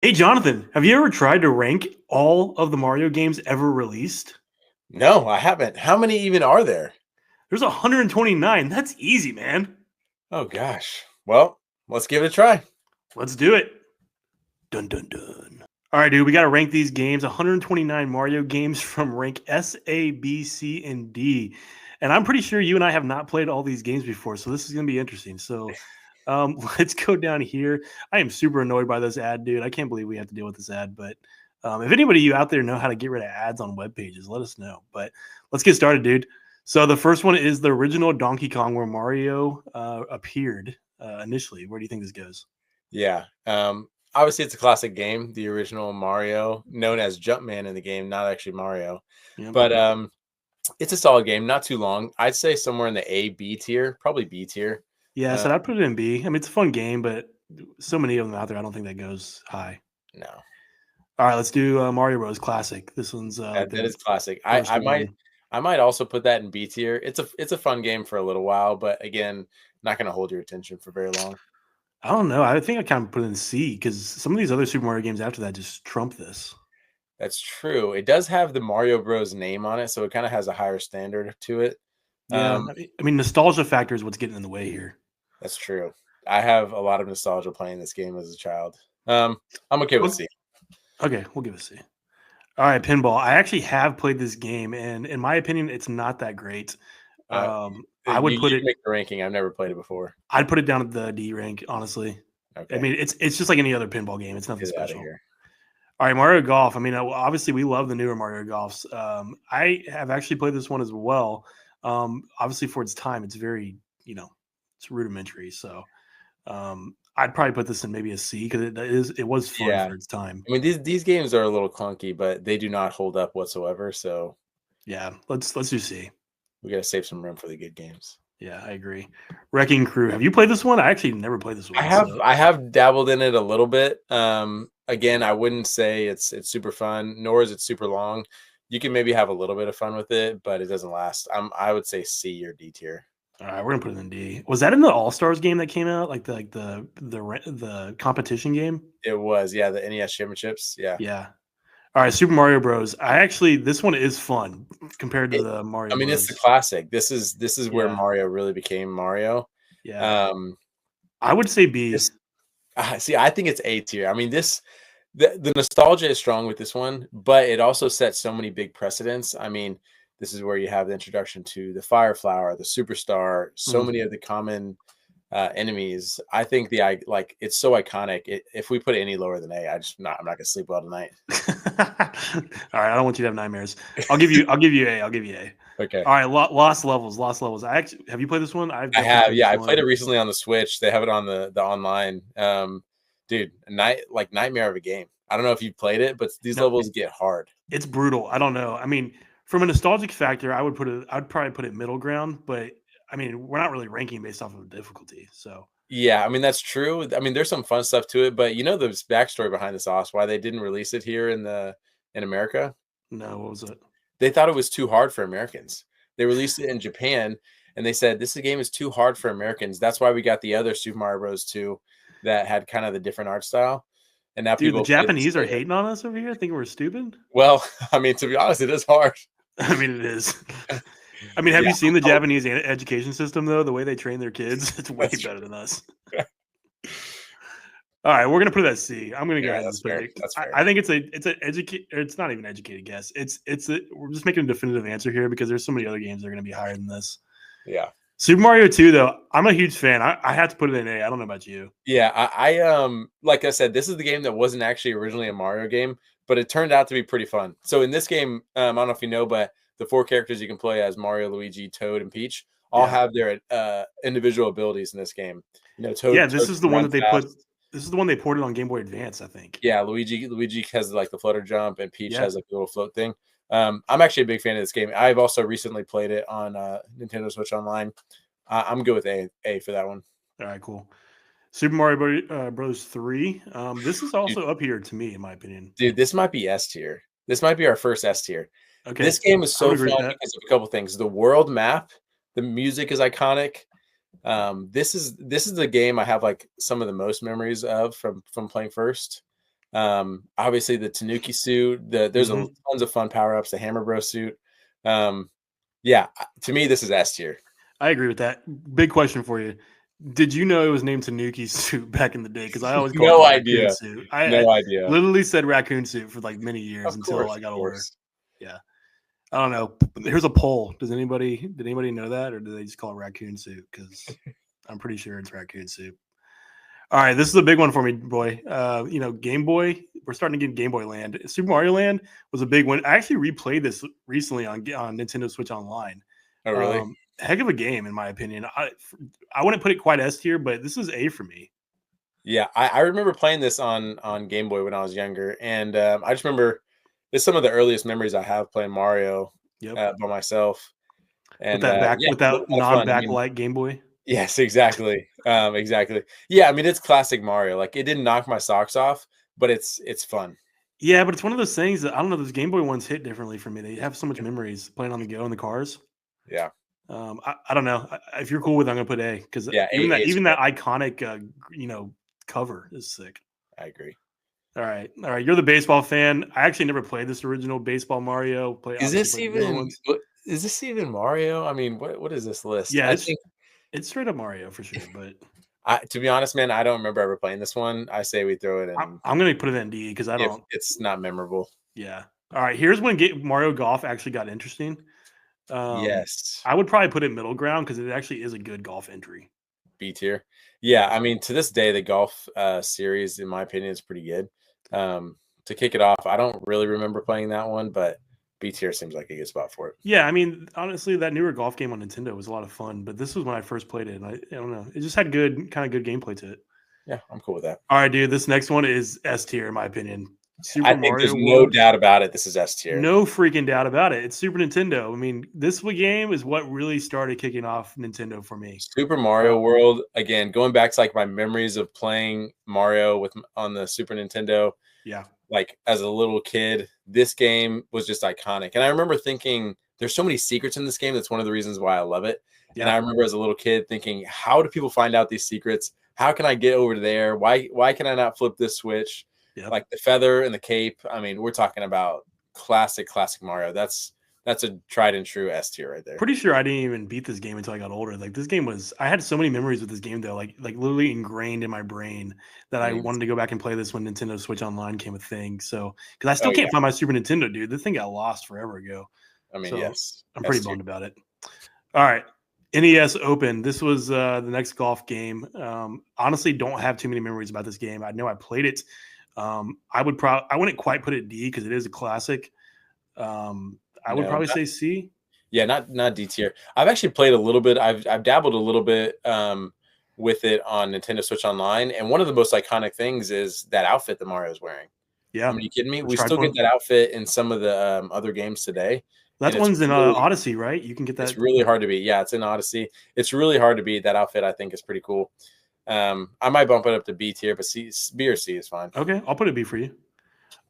Hey, Jonathan, have you ever tried to rank all of the Mario games ever released? No, I haven't. How many even are there? There's 129. That's easy, man. Oh gosh. Well, let's give it a try. Let's do it. Dun dun dun. All right, dude, we got to rank these games. 129 Mario games from rank S, A, B, C, and D. And I'm pretty sure you and I have not played all these games before, so this is going to be interesting. So let's go down here. I am super annoyed by this ad, dude. I can't believe we have to deal with this ad. But if anybody you out there know how to get rid of ads on web pages, let us know. But let's get started, dude. So the first one is the original Donkey Kong where Mario appeared initially. Where do you think this goes? Yeah. Obviously it's a classic game, the original Mario, known as Jumpman in the game, not actually Mario. Yep. But it's a solid game, not too long. I'd say somewhere in the A B tier, probably B tier. Yeah, Uh, so I'd put it in B. I mean, it's a fun game, but so many of them out there, I don't think that goes high. no. All right, let's do Mario Bros. Classic. This one's like That their is classic. first I might one. I might also put that in B tier. It's a fun game for a little while, but again, not gonna hold your attention for very long. I don't know. I think I kind of put it in C because some of these other Super Mario games after that just trump this. That's true. It does have the Mario Bros. Name on it, so it kind of has a higher standard to it. Yeah, I mean, nostalgia factor is what's getting in the way here. That's true. I have a lot of nostalgia playing this game as a child. Um, I'm okay with Well, C. okay, we'll give it a C. All right, pinball. I actually have played this game, and in my opinion, it's not that great. Uh, I would you put can it. make the ranking. I've never played it before. I'd put it down at the D rank, honestly. I Okay, mean, it's just like any other pinball game. It's nothing get it out of special. here. All right, Mario Golf. I mean, obviously, we love the newer Mario Golfs. I have actually played this one as well. Obviously, for its time, it's very, it's rudimentary. So I'd probably put this in maybe a C because it was fun Yeah, for its time. I mean these games are a little clunky, but they do not hold up whatsoever. So Yeah, let's do C. we got to save some room for the good games. Yeah, I agree. Wrecking Crew. Have you played this one? I actually never played this one. So I have dabbled in it a little bit. Again, I wouldn't say it's super fun, nor is it super long. You can maybe have a little bit of fun with it, but it doesn't last. I would say C or D tier. all right, we're gonna put it in D. Was that in the All Stars game that came out? Like the competition game? It was, yeah, the NES championships. Yeah. Yeah. All right, Super Mario Bros. This one is fun compared to the I Mario mean, it's the Bros. classic. This is where Yeah, Mario really became Mario. yeah. Um, I would say B. this see, I think it's A tier. I mean, the nostalgia is strong with this one, but it also sets so many big precedents. I mean, this is where you have the introduction to the Fire Flower, the Superstar, so Mhm. many of the common enemies. I think like it's so iconic. If we put it any lower than A, I'm not gonna sleep well tonight. All right, I don't want you to have nightmares. I'll give you A. I'll give you A. Okay. All right, Lost Levels, Lost Levels. I actually have you played this one? I've I definitely have, played yeah. this I played it one. recently on the Switch. They have it on the online. Dude, nightmare of a game. I don't know if you've played it, but these No, levels get hard. it's brutal. I don't know. I mean, from a nostalgic factor, I'd probably put it middle ground, but I mean, we're not really ranking based off of difficulty. So Yeah, I mean that's true. I mean, there's some fun stuff to it, but you know the backstory behind the sauce, why they didn't release it here in America? no, what was it? They thought it was too hard for Americans. They released it in Japan, and they said this game is too hard for Americans. That's why we got the other Super Mario Bros. 2 that had kind of the different art style, and now Dude, the people play this Japanese are later. hating on us over here, thinking we're stupid. Well, I mean, to be honest, it is hard. I mean, it is. I mean, have Yeah, you seen the Japanese education system though? The way they train their kids, it's way that's true. better than us. All right, we're gonna put it at C. I'm gonna go Yeah, ahead and that's just put fair. it. That's I fair. think it's an educate. It's not even educated guess. We're just making a definitive answer here because there's so many other games that are gonna be higher than this. Yeah. Super Mario 2, though, I'm a huge fan. I have to put it in A. I don't know about you. Yeah, like I said, this is the game that wasn't actually originally a Mario game, but it turned out to be pretty fun. So in this game, I don't know if you know, but the four characters you can play as Mario, Luigi, Toad, and Peach all Yeah, have their individual abilities in this game. You know, yeah. Toad can run fast. This is the one they ported on Game Boy Advance, I think. Yeah, Luigi has like the flutter jump, and Peach Yeah. has like a little float thing. I'm actually a big fan of this game. I've also recently played it on Nintendo Switch Online. I'm good with A for that one. All right, cool. Super Mario Bros. 3. This is Dude, also up here to me, in my opinion. dude, this might be S tier. This might be our first S tier. Okay, This game is I would so agree fun with that. because of a couple things. The world map, the music is iconic. This is the game I have like some of the most memories of from playing first. Obviously the Tanuki suit. There's Mhm. tons of fun power ups. The Hammer Bro suit. Um, yeah, to me this is S tier. I agree with that. Big question for you. Did you know it was named Tanuki suit back in the day? Because I always called it No the raccoon idea. suit. I No idea. literally said raccoon suit for like many years Of until course, I of got older. course. Yeah. I don't know. Here's a poll. Did anybody know that, or do they just call it raccoon suit? Because I'm pretty sure it's raccoon suit. All right, this is a big one for me, boy. Game Boy. We're starting to get Game Boy Land. Super Mario Land was a big one. I actually replayed this recently on Nintendo Switch Online. Oh, really? Heck of a game, in my opinion. I wouldn't put it quite S tier, but this is A for me. Yeah, I remember playing this on Game Boy when I was younger, and I just remember it's some of the earliest memories I have playing Mario Yep. by myself, With and that yeah, with a that lot of fun. I mean, non-backlight Game Boy. yes, exactly, exactly. Yeah, I mean it's classic Mario. Like it didn't knock my socks off, but it's fun. Yeah, but it's one of those things that I don't know. Those Game Boy ones hit differently for me. They have so much memories playing on the go in the cars. Yeah, I don't know. If you're cool with it, I'm gonna put A because yeah, A is even fair. that iconic cover is sick. I agree. All right. You're the baseball fan. I actually never played this original baseball Mario. Is Obviously this played the newer even ones. is this even Mario? I mean, what is this list? Yeah, I think it's straight up Mario for sure. But to be honest, man, I don't remember ever playing this one. I say we throw it in I'm gonna put it in D because I if don't. it's not memorable. Yeah. All right. Here's when Mario Golf actually got interesting. Yes. I would probably put it middle ground because it actually is a good golf entry. B tier. Yeah, Yeah. I mean, to this day, the golf series, in my opinion, is pretty good. To kick it off, I don't really remember playing that one, but B tier seems like a good spot for it. Yeah, I mean, honestly, that newer golf game on Nintendo was a lot of fun, but this was when I first played it, and I don't know, it just had good gameplay to it. Yeah, I'm cool with that. All right, dude, this next one is S tier in my opinion. I Super think there's Mario no World, doubt about it. This is S tier. no freaking doubt about it. It's Super Nintendo. I mean, this game is what really started kicking off Nintendo for me. Super Mario World, again, going back to like my memories of playing Mario with on the Super Nintendo, Yeah, like as a little kid, this game was just iconic. And I remember thinking there's so many secrets in this game. That's one of the reasons why I love it. And yeah, I remember as a little kid thinking, how do people find out these secrets? How can I get over to there? Why can I not flip this switch? yep. Like the feather and the cape. I mean, we're talking about classic Mario. That's a tried and true S tier right there. Pretty sure I didn't even beat this game until I got older. Like this game I had so many memories with this game though, like literally ingrained in my brain that I Mm. wanted to go back and play this when Nintendo Switch Online came a thing. So because I Oh still yeah. can't find my Super Nintendo, dude. This thing got lost forever ago. I mean, So yes. I'm S pretty tier. bummed about it. All right. NES Open. This was the next golf game. Honestly, don't have too many memories about this game. I know I played it. I wouldn't quite put it D because it is a classic. I would No, probably say C. yeah, not D tier. I've actually played a little bit. I've dabbled a little bit with it on Nintendo Switch Online, and one of the most iconic things is that outfit that Mario's wearing. I Yeah. mean, you kidding me? The We striped still get one. that outfit in some of the other games today, and That one's in Odyssey, right? You can get it's that. really hard to beat. Yeah, it's in Odyssey. It's really hard to beat. That outfit, I think, is pretty cool. I might bump it up to B tier, but B or C is fine. Okay, I'll put it B for you.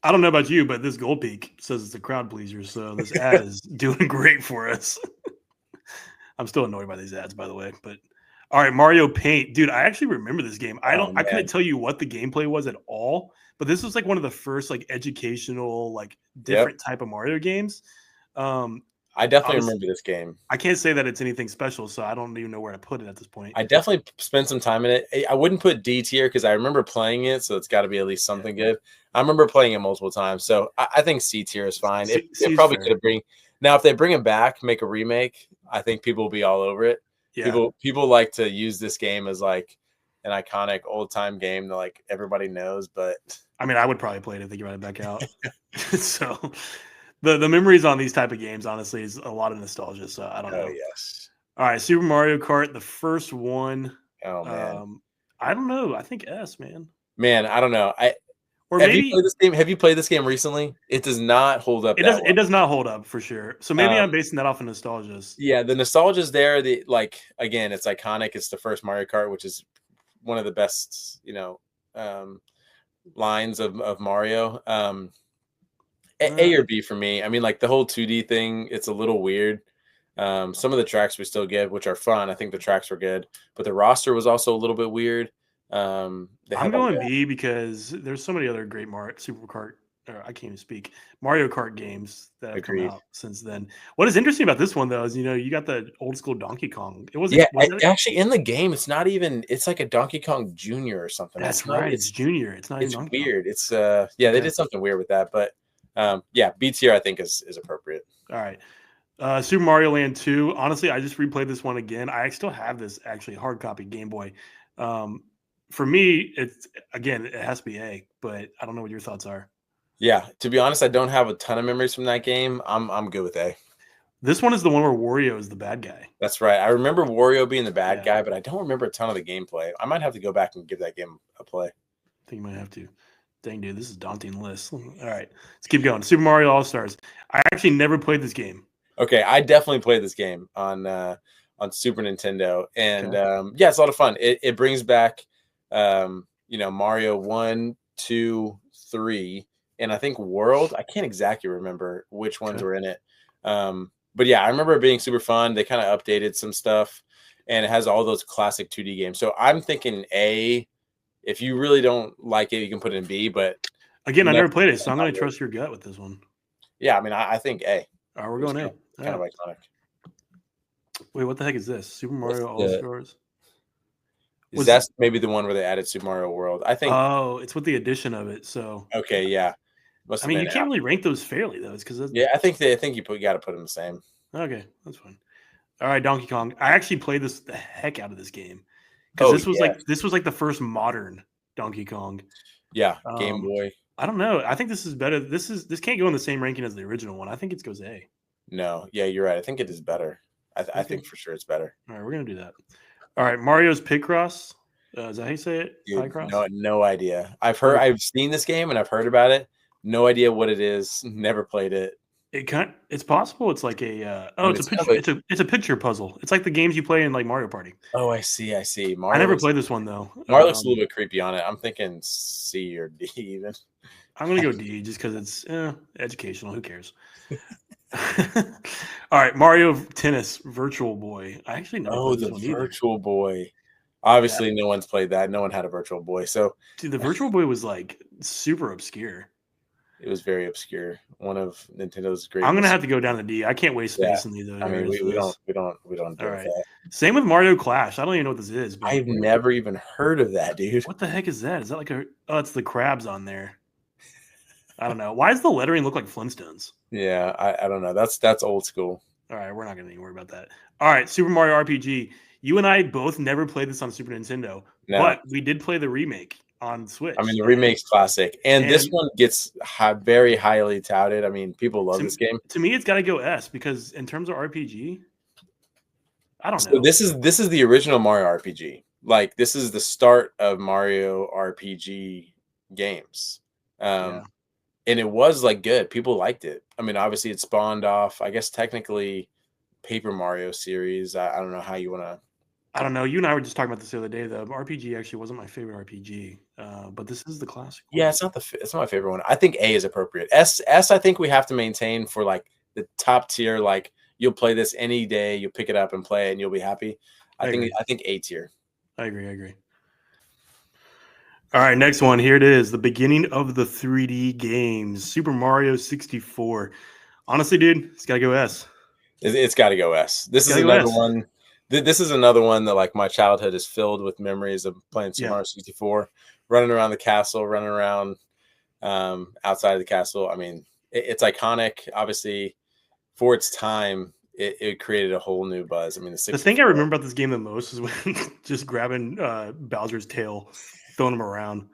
I don't know about you, but this Gold Peak says it's a crowd pleaser, so this ad is doing great for us. I'm still annoyed by these ads, by the way. But all right, Mario Paint, dude. I actually remember this game. Oh I couldn't man, tell you what the gameplay was at all, but this was like one of the first like educational, like yep. different type of Mario games. Um, I definitely Honestly, remember this game. I can't say that it's anything special, so I don't even know where to put it at this point. I definitely spent some time in it. I wouldn't put D tier because I remember playing it, so it's got to be at least Yeah. something good. I remember playing it multiple times, so I think C tier is fine. It C is probably fair. could have bring now if they bring it back, make a remake. I think people will be all over it. Yeah. People like to use this game as like an iconic old time game that like everybody knows, but I mean, I would probably play it if they brought it back out. So the memories on these type of games, honestly, is a lot of nostalgia. So I don't oh know. yes, All right, Super Mario Kart, the first one. oh man, Um, I don't know. I think S, man. man, I don't know. I Or have you maybe played this game? Have you played this game recently? It does not hold up that it well. does not hold up for sure. So maybe Um, I'm basing that off of nostalgia. Yeah, the nostalgia's there. The like again, it's iconic. It's the first Mario Kart, which is one of the best, um, lines of Mario. A Uh, or B for me. I mean, like the whole 2D thing, it's a little weird. Some of the tracks we still get, which are fun. I think the tracks were good, but the roster was also a little bit weird. They I'm have going B because there's so many other great Super Kart. Or I can't even speak. Mario Kart games that have come agreed. out since then. What is interesting about this one though is you got the old school Donkey Kong. It Yeah, was that actually, in the game, it's not even. It's like a Donkey Kong Junior or something. that's right. It's Junior. It's not even It's Donkey Kong. weird. It's yeah, they Okay. did something weird with that, but yeah, B tier I think is appropriate. All right. Super Mario Land 2. Honestly, I just replayed this one again. I still have this actually hard copy Game Boy. Um, for me, it's again, it has to be A, but I don't know what your thoughts are. Yeah, to be honest, I don't have a ton of memories from that game. I'm good with A. This one is the one where Wario is the bad guy. That's right. I remember Wario being the bad Yeah. guy, but I don't remember a ton of the gameplay. I might have to go back and give that game a play. I think you might have to. Dang, dude, this is a daunting list. All right, let's keep going. Super Mario All Stars. I actually never played this game. Okay, I definitely played this game on Super Nintendo, and Okay. yeah, it's a lot of fun. It brings back Mario 1, 2, 3, and I think World. I can't exactly remember which ones Okay. were in it, but yeah, I remember it being super fun. They kind of updated some stuff, and it has all those classic 2D games. So I'm thinking A. If you really don't like it, you can put it in B. But Again, I never, never played it, so I'm going to trust your gut with this one. yeah, I mean, I think A. All right, we're It was going A. kind of iconic. Wait, what the heck is this? Super What's Mario All Stars? That's maybe the one where they added Super Mario World. I think. Oh, it's with the addition of it. So Okay, yeah, must I have mean, been you can't out. really rank those fairly though. It's because Yeah, I think you got to put them the same. okay, that's fine. All right, Donkey Kong. I actually played the heck out of this game because Oh this yeah, was like the first modern Donkey Kong. yeah, Game Boy. I don't know. I think this is better. This can't go in the same ranking as the original one. I think it goes A. No, yeah, you're right. I think it is better. I think for sure it's better. All right, we're gonna do that. All right, Mario's Picross. Is that how you say it? Dude, Picross. no idea. Or I've seen this game and I've heard about it. No idea what it is. Never played it. it's possible. It's like a I mean, it's a it's picture. kind of It's a picture puzzle. It's like the games you play in like Mario Party. oh, I see. I never played this one though. Mario looks a little bit creepy on it. I'm thinking C or D even. I'm gonna go D just because it's educational. Who cares? All right, Mario Tennis Virtual Boy. I actually never Oh, played this the one either. Virtual Boy. Yeah, Obviously, no one's played that. No one had a Virtual Boy, so dude, the Virtual Boy was like super obscure. it was very obscure. One of Nintendo's great I'm gonna mistakes. have to go down to D. I can't waste Yeah, space in these other I mean, areas for we this. don't do All with right. that. Same with Mario Clash. I don't even know what this is, but I've never even heard of that, dude. what the heck is that? Is that like it's the crabs on there. I don't know. Why does the lettering look like Flintstones? Yeah, I don't know. That's old school. All right, we're not gonna even worry about that. All right, Super Mario RPG. You and I both never played this on Super Nintendo, No, but we did play the remake on Switch. I mean the remake's classic, and this and one gets very highly touted. I mean, people love to, this game. to me, it's got to go S because in terms of RPG, I don't So know. this is the original Mario RPG. Like this is the start of Mario RPG games. Yeah. And it was like good. People liked it. I mean, obviously it spawned off, I guess technically Paper Mario series. I don't know how you want to. I don't know. You and I were just talking about this the other day. The RPG actually wasn't my favorite RPG, but this is the classic one. Yeah, it's not my favorite one. I think A is appropriate. S I think we have to maintain for like the top tier. Like you'll play this any day, you'll pick it up and play it, and you'll be happy. I agree. I think A tier. I agree. All right, next one. Here it is. The beginning of the 3D games. Super Mario 64. Honestly, dude, it's got to go S. It's got to go S. This is Gotta go another S. one. This is another one that like my childhood is filled with memories of playing Super Yeah. Mario 64, running around the castle, running around outside of the castle. I mean, it's iconic. Obviously, for its time, it created a whole new buzz. I mean, The thing I remember about this game the most is when just grabbing Bowser's tail, throwing him around.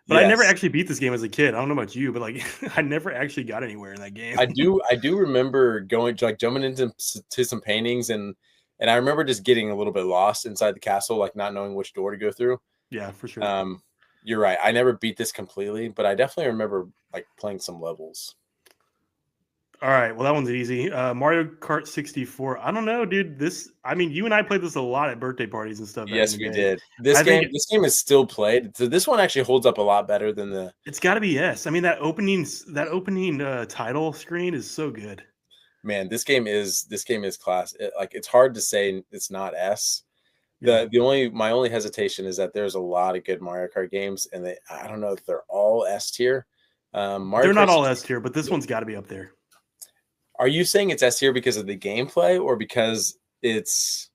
But I never Yes. actually beat this game as a kid. I don't know about you, but like I never actually got anywhere in that game. I do remember going like jumping into some paintings and I remember just getting a little bit lost inside the castle, like not knowing which door to go through. Yeah, for sure. You're right. I never beat this completely, but I definitely remember like playing some levels. All right, well that one's easy. Mario Kart 64. I don't know, dude. I mean, you and I played this a lot at birthday parties and stuff. Yes, we did. I think This game is still played. So this one actually holds up a lot better than the. It's got to be yes. I mean, that opening title screen is so good. Man, this game is class. Like it's hard to say it's not S, Yeah. My only hesitation is that there's a lot of good Mario Kart games, and I don't know if they're all S tier. Mario They're not Kart all 60 S tier, but this one's got to be up there. Are you saying it's S tier because of the gameplay or because it's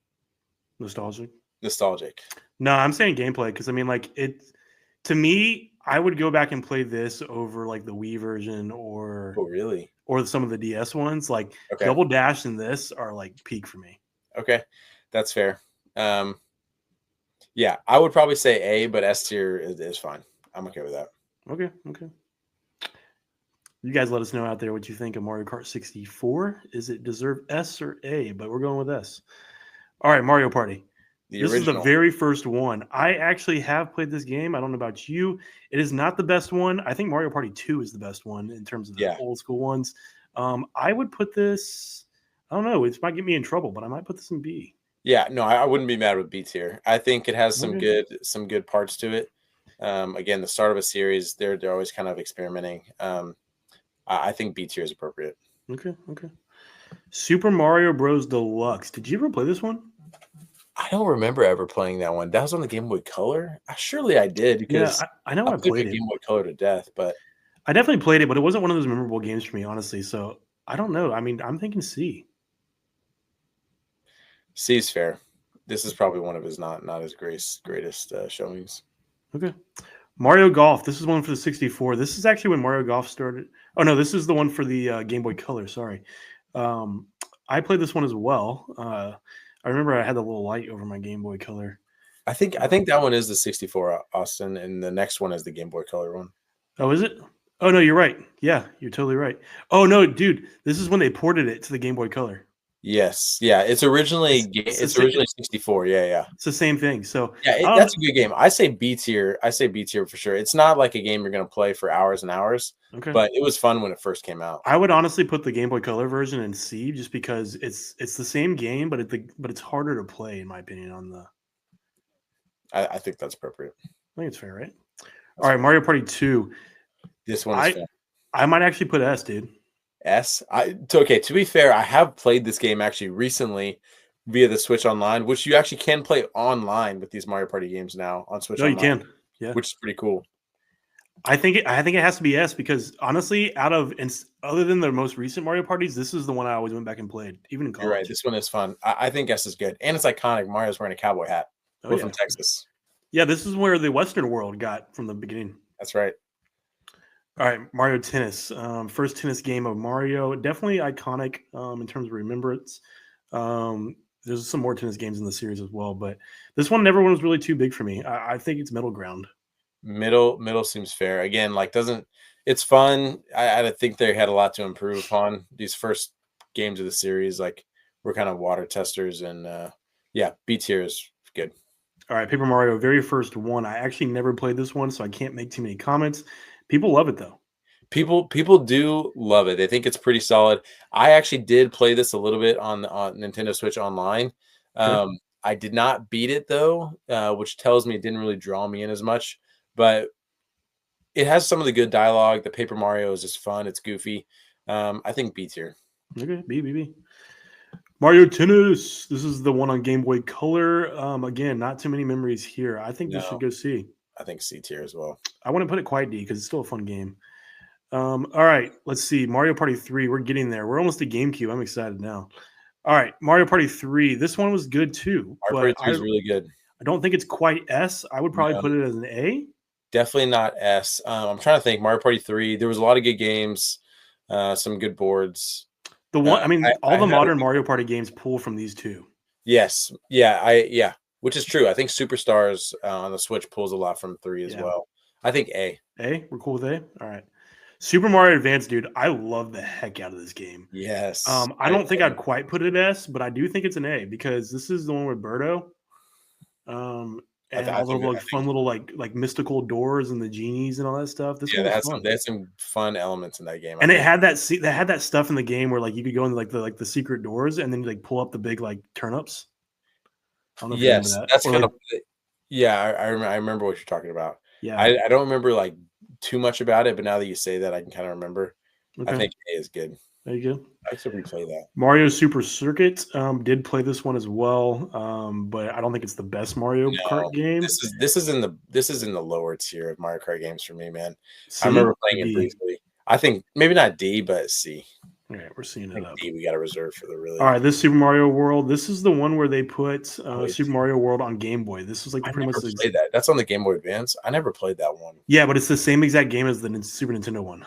Nostalgic. nostalgic? No, I'm saying gameplay because I mean, like to me, I would go back and play this over like the Wii version Oh, really? or some of the DS ones. Like Okay. Double Dash and this are like peak for me. Okay. That's fair. Yeah, I would probably say A, but S tier is fine. I'm okay with that. Okay. You guys let us know out there what you think of Mario Kart 64. Is it deserve S or A? But we're going with S. All right, Mario Party. The This is the original. very first one. I actually have played this game. I don't know about you. It is not the best one. I think Mario Party 2 is the best one in terms of the Yeah. old school ones. I would put this, I don't know, it might get me in trouble, but I might put this in B. Yeah, no, I wouldn't be mad with B tier. I think it has Okay. some good parts to it. Again, the start of a series, they're always kind of experimenting. I think B tier is appropriate. Okay. Super Mario Bros. Deluxe. Did you ever play this one? I don't remember ever playing that one. That was on the Game Boy Color. Surely I did Yeah, because I know I I played played the it. Game Boy Color to death. But I definitely played it, but it wasn't one of those memorable games for me, honestly. So I don't know. I mean, I'm thinking C. C is fair. This is probably one of his not his greatest showings. Okay. Mario Golf. This is one for the 64. This is actually when Mario Golf started. Oh no, this is the one for the Game Boy Color. Sorry. Um, I played this one as well. I remember I had the little light over my Game Boy Color. I think that one is the 64, Austin, and the next one is the Game Boy Color one. Oh, is it? Oh no, you're right. Yeah, you're totally right. Oh no, dude, this is when they ported it to the Game Boy Color. Yes, yeah. It's originally It's 64. Yeah. the same thing. So Yeah, I don't. that's a good game. I say B tier. I say B tier for sure. It's not like a game you're going to play for hours and hours, Okay. but it was fun when it first came out. I would honestly put the Game Boy Color version in C just because it's the same game, but it's harder to play in my opinion. I think that's appropriate. I think it's fair, right? That's All right, fair. Mario Party 2. This one is fair. I might actually put S, dude. S. Okay, to be fair, I have played this game actually recently via the Switch Online, which you actually can play online with these Mario Party games now on Switch No, you Online. can. Yeah. Which is pretty cool. I think it has to be S because honestly, other than the most recent Mario parties, this is the one I always went back and played, even in college. You're right. This one is fun. I think S is good, and it's iconic. Mario's wearing a cowboy hat. Oh, We're yeah. from Texas. Yeah, this is where the Western world got from the beginning. That's right. All right, Mario Tennis. First tennis game of Mario. Definitely iconic in terms of remembrance. There's some more tennis games in the series as well, but this one never was really too big for me. I think it's middle ground. Middle seems fair. Again, like it's fun. I think they had a lot to improve upon these first games of the series. Like we're kind of water testers, and yeah, B tier is good. All right, Paper Mario, very first one. I actually never played this one, so I can't make too many comments. People love it though. People do love it. They think it's pretty solid. I actually did play this a little bit on Nintendo Switch Online. Okay. I did not beat it though, which tells me it didn't really draw me in as much. But it has some of the good dialogue. The Paper Mario is just fun. It's goofy. I think B tier. Okay, B. Mario Tennis. This is the one on Game Boy Color. Again, not too many memories here. I think this should go C. I think C tier as well. I want to put it quite D because it's still a fun game. All right, let's see. Mario Party 3. We're getting there. We're almost to GameCube. I'm excited now. All right, Mario Party 3. This one was good too. Mario Party 3 is really good. I don't think it's quite S. I would probably put it as an A. Definitely not S. I'm trying to think. Mario Party 3. There was a lot of good games, some good boards. The one, all the modern Mario Party games pull from these two. Yes, yeah, which is true. I think Superstars on the Switch pulls a lot from 3 as well. I think A. A, we're cool with A. All right. Super Mario Advance, dude. I love the heck out of this game. Yes. I don't think I'd quite put it S, but I do think it's an A because this is the one with Birdo. And all the fun little like mystical doors and the genies and all that stuff. This they had some fun elements in that game. And it had that stuff in the game where like you could go into like the secret doors and then you like pull up the big like turnips. I don't know if you remember that. That's kind of I remember what you're talking about. Yeah, I don't remember like too much about it, but now that you say that, I can kind of remember. Okay. I think A is good. There you go. I should replay that. Mario Super Circuit did play this one as well, but I don't think it's the best Mario No, Kart game. this is in the lower tier of Mario Kart games for me, man. I C remember or playing it D? briefly. I think maybe not D, but C. All right, we're seeing I it think up. D we got to reserve for the really. All right, this Super Mario World. This is the one where they put it's- Super Mario World on Game Boy. This was like I pretty never much played that. That's on the Game Boy Advance. I never played that one. yeah, but it's the same exact game as the Super Nintendo one.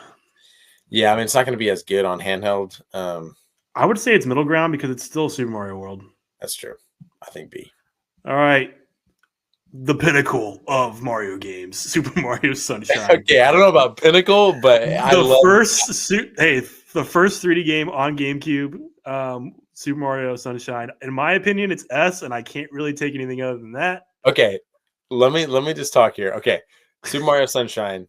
Yeah, I mean it's not going to be as good on handheld. I would say it's middle ground because it's still Super Mario World. That's true. I think B. All right, the pinnacle of Mario games, Super Mario Sunshine. Okay, I don't know about pinnacle, but I love the first 3D game on GameCube, Super Mario Sunshine. In my opinion, it's S, and I can't really take anything other than that. Okay, let me just talk here. Okay, Super Mario Sunshine.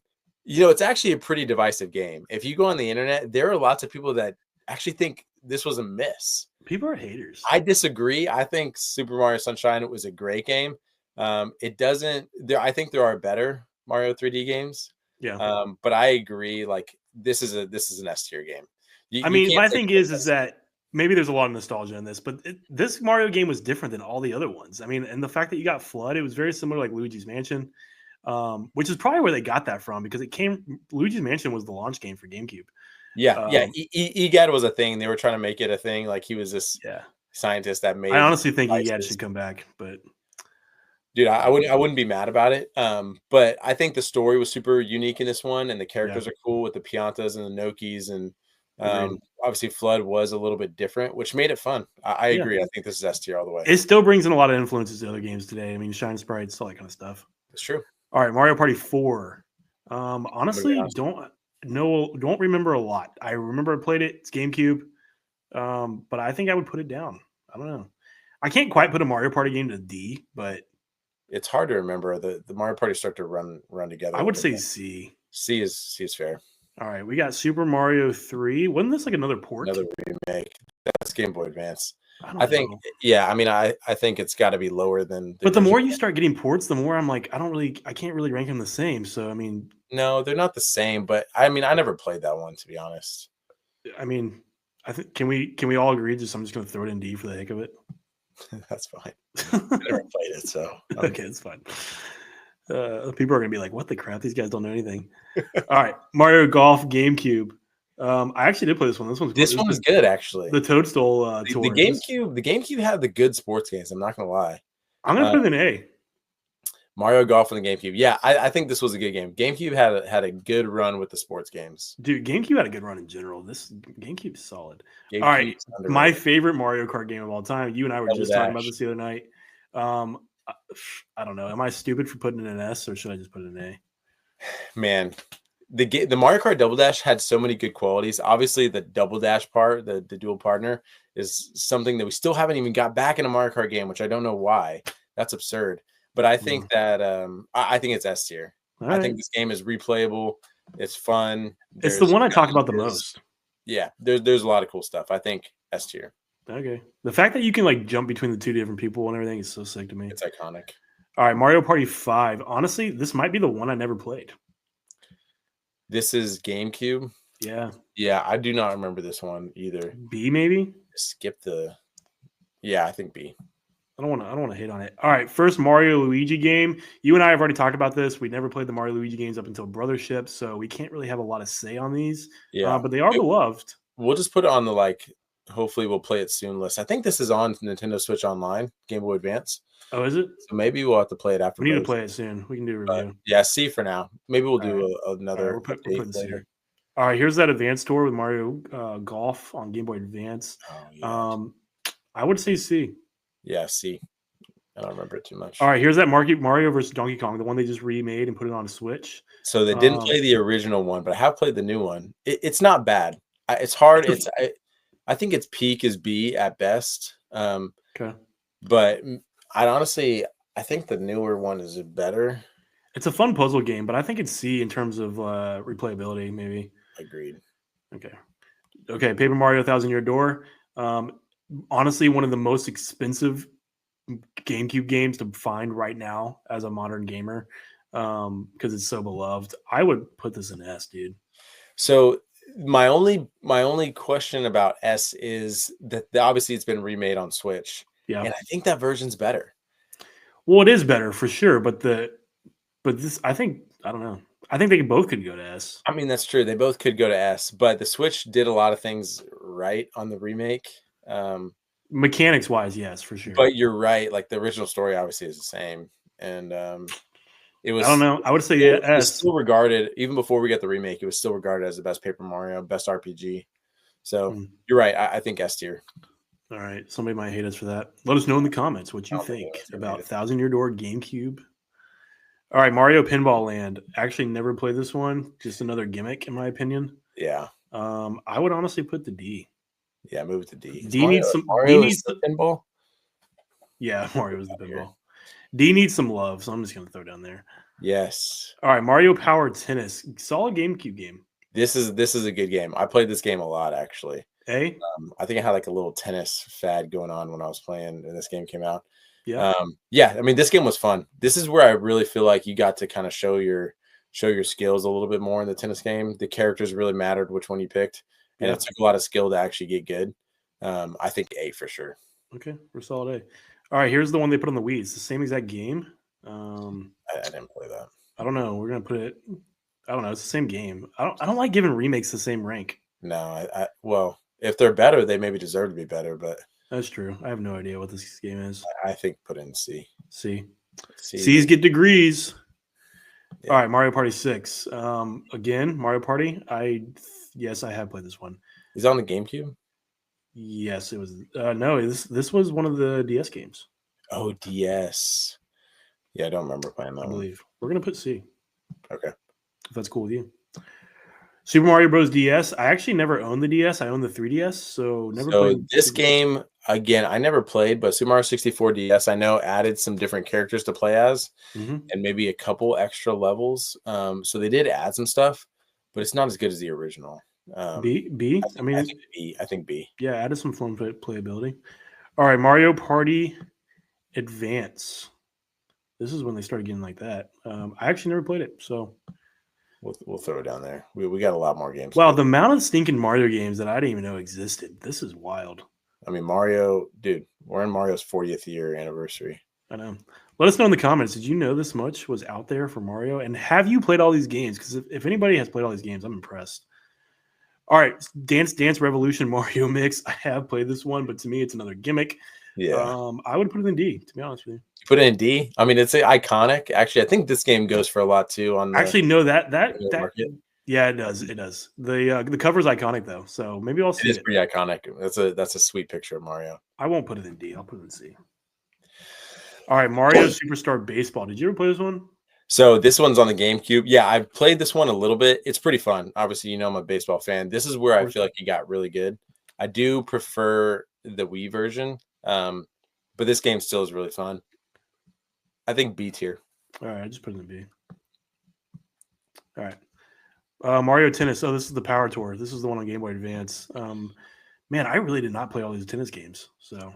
You know, it's actually a pretty divisive game. If you go on the internet, there are lots of people that actually think this was a miss. People are haters. I disagree. I think Super Mario Sunshine was a great game. It doesn't. I think there are better Mario 3D games. Yeah. But I agree. Like this is an S tier game. I mean, my thing is that maybe there's a lot of nostalgia in this, but this Mario game was different than all the other ones. I mean, and the fact that you got Flood, it was very similar to like Luigi's Mansion, which is probably where they got that from because Luigi's Mansion was the launch game for GameCube. Yeah, EGAD was a thing. They were trying to make it a thing. Like he was this scientist that made. I honestly think EGAD should come back, but dude, I wouldn't be mad about it. But I think the story was super unique in this one, and the characters are cool with the Piantas and the Nokis, and obviously Flood was a little bit different, which made it fun. I agree. I think this is S tier all the way. It still brings in a lot of influences to other games today. I mean, Shine Sprites, all that kind of stuff. It's true. All right, Mario Party 4. Honestly, don't remember a lot. I remember I played it. It's GameCube, but I think I would put it down. I don't know. I can't quite put a Mario Party game to D, but it's hard to remember. The Mario Party start to run together. I would say C. C is fair. All right, we got Super Mario 3. Wasn't this like another port? Another remake. That's Game Boy Advance. I think, yeah. I mean, I think it's got to be lower than. But the more you start getting ports, the more I'm like, I can't really rank them the same. So I mean, no, they're not the same. But I mean, I never played that one, to be honest. I mean, I think can we all agree? I'm just going to throw it in D for the heck of it. That's fine. I never played it, so okay, it's fine. People are gonna be like, "What the crap? These guys don't know anything." All right, Mario Golf GameCube. I actually did play this one. This one was good, actually. The Toadstool tour. The GameCube had the good sports games. I'm not gonna lie. I'm gonna put it in A. Mario Golf on the GameCube. Yeah, I think this was a good game. GameCube had a good run with the sports games. Dude, GameCube had a good run in general. This GameCube's solid. All right, my favorite Mario Kart game of all time. You and I were just talking about this the other night. I don't know. Am I stupid for putting it in an S or should I just put it in A? Man, the Mario Kart Double Dash had so many good qualities. Obviously, the Double Dash part, the dual partner, is something that we still haven't even got back in a Mario Kart game, which I don't know why. That's absurd. But I think that I think it's S tier. I think this game is replayable. It's fun. It's the one I talk about the most. Yeah, there's a lot of cool stuff. I think S tier. Okay. The fact that you can like jump between the two different people and everything is so sick to me. It's iconic. All right, Mario Party 5. Honestly, this might be the one I never played. This is GameCube. Yeah. Yeah, I do not remember this one either. B maybe? Skip the. Yeah, I think B. I don't want to hit on it. All right, first Mario Luigi game. You and I have already talked about this. We never played the Mario Luigi games up until Brothership, so we can't really have a lot of say on these. Yeah, but they are beloved. We'll just put it on the hopefully we'll play it soon list. I think this is on Nintendo Switch Online, Game Boy Advance. Oh, is it? So maybe we'll have to play it after. We need to play it soon. We can do a review. Yeah, C for now. Maybe we'll do another. We'll put this here. All right, here's that Advance tour with Mario Golf on Game Boy Advance. Oh, yeah. I would say C. Yeah, C. I don't remember it too much. All right, here's that Mario versus Donkey Kong, the one they just remade and put it on a Switch. So they didn't play the original one, but I have played the new one. It's not bad. It's hard. I think its peak is B at best. Okay. But I think the newer one is better. It's a fun puzzle game, but I think it's C in terms of replayability, maybe. Agreed. Okay, Paper Mario 1,000 Year Door. Honestly, one of the most expensive GameCube games to find right now as a modern gamer because it's so beloved. I would put this in S, dude. So My only question about S is that obviously it's been remade on Switch, Yeah. and I think that version's better. Well, it is better for sure, but this I don't know. I think they both could go to S. I mean, that's true. They both could go to S, but the Switch did a lot of things right on the remake. Mechanics wise, yes, for sure. But you're right. Like the original story obviously is the same, and it was. I don't know. I would say It was S. still regarded, even before we got the remake, it was still regarded as the best Paper Mario, best RPG. So you're right. I think S tier. All right. Somebody might hate us for that. Let us know in the comments what you I don't think think anyone's gonna about hate us. Thousand Year Door Gamecube. All right, Mario Pinball Land. Actually, never played this one. Just another gimmick, in my opinion. Yeah. I would honestly put the D. Yeah, move it to D. D needs some. Mario is the pinball. Yeah, Mario was the pinball. D needs some love, so I'm just gonna throw down there. Yes. All right, Mario Power Tennis. Solid GameCube game. This is a good game. I played this game a lot actually. A. I think I had like a little tennis fad going on when I was playing and this game came out. Yeah. Yeah. I mean, this game was fun. This is where I really feel like you got to kind of show your skills a little bit more in the tennis game. The characters really mattered which one you picked, and it took a lot of skill to actually get good. I think A for sure. Okay, we're solid A. All right, here's the one they put on the Wii. It's the same exact game. I didn't play that. I don't know. We're gonna put it. I don't know. It's the same game. I don't like giving remakes the same rank. No, well, if they're better, they maybe deserve to be better, but that's true. I have no idea what this game is. I think put in C. C's get degrees. Yeah. All right, Mario Party 6. Again, Mario Party. Yes, I have played this one. Is it on the GameCube? Yes, it was. No, this was one of the DS games. Oh, DS. Yeah, I don't remember playing that. I believe we're gonna put C. Okay, if that's cool with you. Super Mario Bros. DS. I actually never owned the DS. I owned the 3DS, so never played this game. Again, I never played, but Super Mario 64 DS, I know added some different characters to play as, and maybe a couple extra levels. So they did add some stuff, but it's not as good as the original. B. I think B. Yeah, added some fun playability. All right, Mario Party Advance. This is when they started getting like that. I actually never played it, so we'll throw it down there. We got a lot more games. Wow, the amount of stinking Mario games that I didn't even know existed. This is wild. I mean, Mario, dude, we're in Mario's 40th year anniversary. I know. Let us know in the comments. Did you know this much was out there for Mario? And have you played all these games? Because if anybody has played all these games, I'm impressed. All right, Dance Revolution Mario Mix. I have played this one, but to me, it's another gimmick. Yeah. I would put it in D, to be honest with you. Put it in D? I mean, it's iconic. Actually, I think this game goes for a lot too. Actually, no, that yeah, it does. It does. The cover's iconic though, so maybe I'll see it. It is pretty iconic. That's a sweet picture of Mario. I won't put it in D. I'll put it in C. All right, Mario Superstar Baseball. Did you ever play this one? So this one's on the GameCube. Yeah, I've played this one a little bit. It's pretty fun. Obviously, I'm a baseball fan. This is where I feel like he got really good. I do prefer the Wii version, but this game still is really fun. I think B tier. All right, I just put it in B. All right. Mario Tennis. Oh, this is the Power Tour. This is the one on Game Boy Advance. Man, I really did not play all these tennis games. So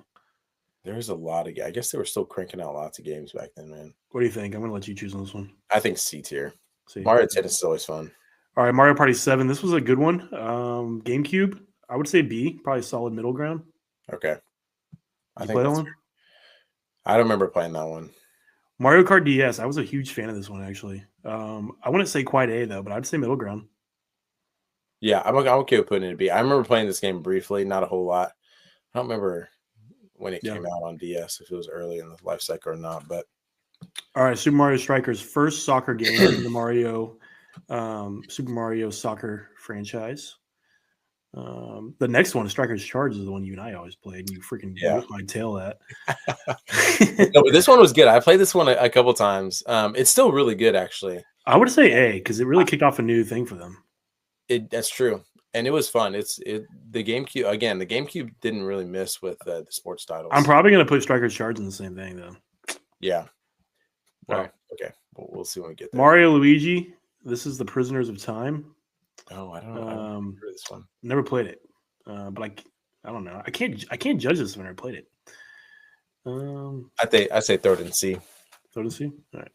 there's a lot of. I guess they were still cranking out lots of games back then, man. What do you think? I'm gonna let you choose on this one. I think C tier. Mario Tennis is always fun. All right, Mario Party 7. This was a good one. GameCube. I would say B. Probably solid middle ground. Okay. I think play that one. I don't remember playing that one. Mario Kart DS. I was a huge fan of this one, actually. I wouldn't say quite A, though, but I'd say middle ground. Yeah, I'm okay with putting it in B. I remember playing this game briefly, not a whole lot. I don't remember when it came out on DS, if it was early in the life cycle or not. But all right, Super Mario Strikers, first soccer game in the Super Mario Soccer franchise. The next one, Strikers Charge, is the one you and I always played, and you freaking whipped my tail at. No, but this one was good. I played this one a couple times. It's still really good, actually. I would say A, because it really kicked off a new thing for them. That's true, and it was fun. The GameCube again. The GameCube didn't really miss with the sports titles. I'm probably gonna put Strikers Charge in the same thing, though. Yeah. Well, okay. We'll see when we get there. Mario Luigi. This is the Prisoners of Time. Oh, I don't know. I don't remember this one. Never played it, but I don't know. I can't judge this if I never played it. I say throw it in C. Throw it in C. All right.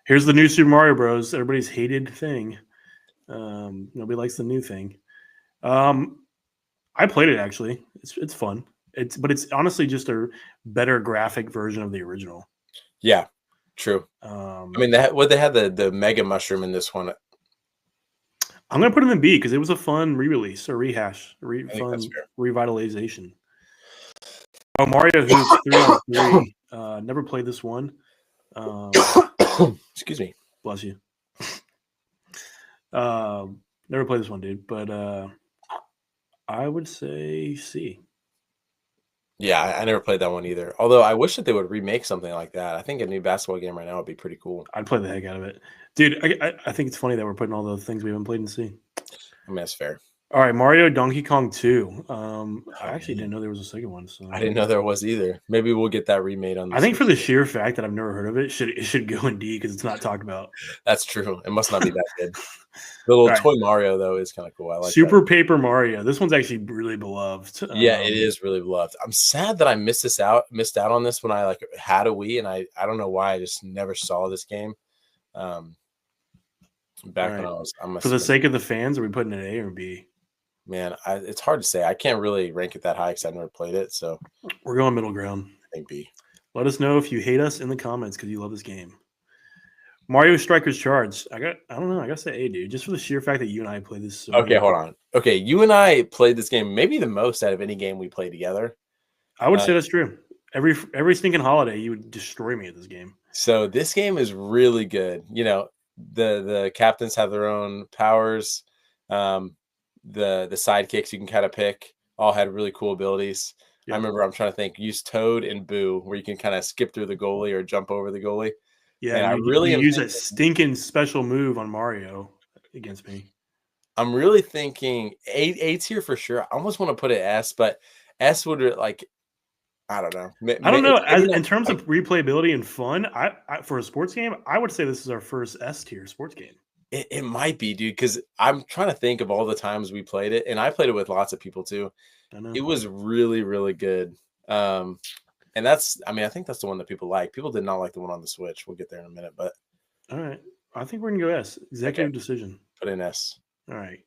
Here's the new Super Mario Bros. Everybody's hated thing. Nobody likes the new thing. I played it actually. It's fun. But it's honestly just a better graphic version of the original. Yeah, true. I mean, they had the mega mushroom in this one. I'm gonna put it in B because it was a fun re-release, or rehash, I think that's fun fair. revitalization. Oh, Mario Hoops 3-on-3. Never played this one. Excuse me. Bless you. Never played this one, dude. But I would say C. Yeah, I never played that one either. Although I wish that they would remake something like that. I think a new basketball game right now would be pretty cool. I'd play the heck out of it, dude. I think it's funny that we're putting all the things we haven't played in C. I mean, that's fair. All right, Mario Donkey Kong 2. I actually man. didn't know there was a second one. So I didn't know there was either. Maybe we'll get that remade on. I think for the sheer fact that I've never heard of it, it should go in D because it's not talked about. That's true. It must not be that good. The little toy Mario though is kind of cool. I like Super that. Paper Mario. This one's actually really beloved. Yeah, it is really beloved. I'm sad that I missed out on this when I had a Wii, and I don't know why I just never saw this game. Back when I was, for the sake of the fans, are we putting it A or B? Man, it's hard to say. I can't really rank it that high because I never played it. So we're going middle ground. I think B. Let us know if you hate us in the comments because you love this game. Mario Strikers Charge. I don't know. I gotta say A, dude. Just for the sheer fact that you and I played this. Okay, hold on. Okay, you and I played this game maybe the most out of any game we played together. I would say that's true. Every stinking holiday, you would destroy me at this game. So this game is really good. You know, the captains have their own powers. The sidekicks you can kind of pick all had really cool abilities. Yep. I remember, I'm trying to think, use Toad and Boo, where you can kind of skip through the goalie or jump over the goalie. Yeah, and I really use that stinking special move on Mario against me. I'm really thinking A tier for sure. I almost want to put it S, but S would I don't know. I don't know. In terms of replayability and fun, I for a sports game, I would say this is our first S tier sports game. It might be, dude, because I'm trying to think of all the times we played it, and I played it with lots of people too. I know. It was really, really good. And I think that's the one that people like. People did not like the one on the Switch. We'll get there in a minute, but all right. I think we're gonna go S. Executive decision. Put in S. All right.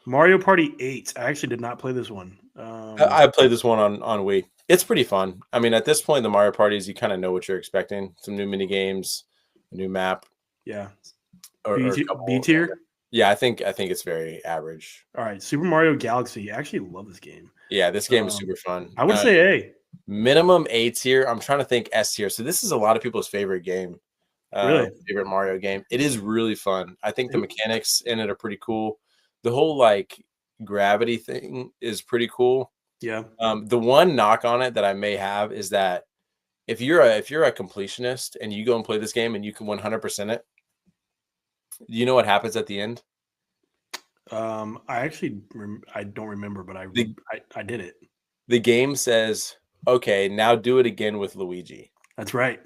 Mario Party 8. I actually did not play this one. I played this one on Wii. It's pretty fun. I mean, at this point, the Mario parties, you kind of know what you're expecting. Some new mini games, a new map. Yeah. B tier. Yeah, I think it's very average. All right, Super Mario Galaxy. I actually love this game. Yeah, this game is super fun. I would say A. Minimum A tier. I'm trying to think S tier. So this is a lot of people's favorite game. Really? Favorite Mario game. It is really fun. I think the mechanics in it are pretty cool. The whole gravity thing is pretty cool. Yeah. The one knock on it that I may have is that if you're a completionist and you go and play this game and you can 100% it, you know what happens at the end? I actually I don't remember, but I did it. The game says, "Okay, now do it again with Luigi." That's right.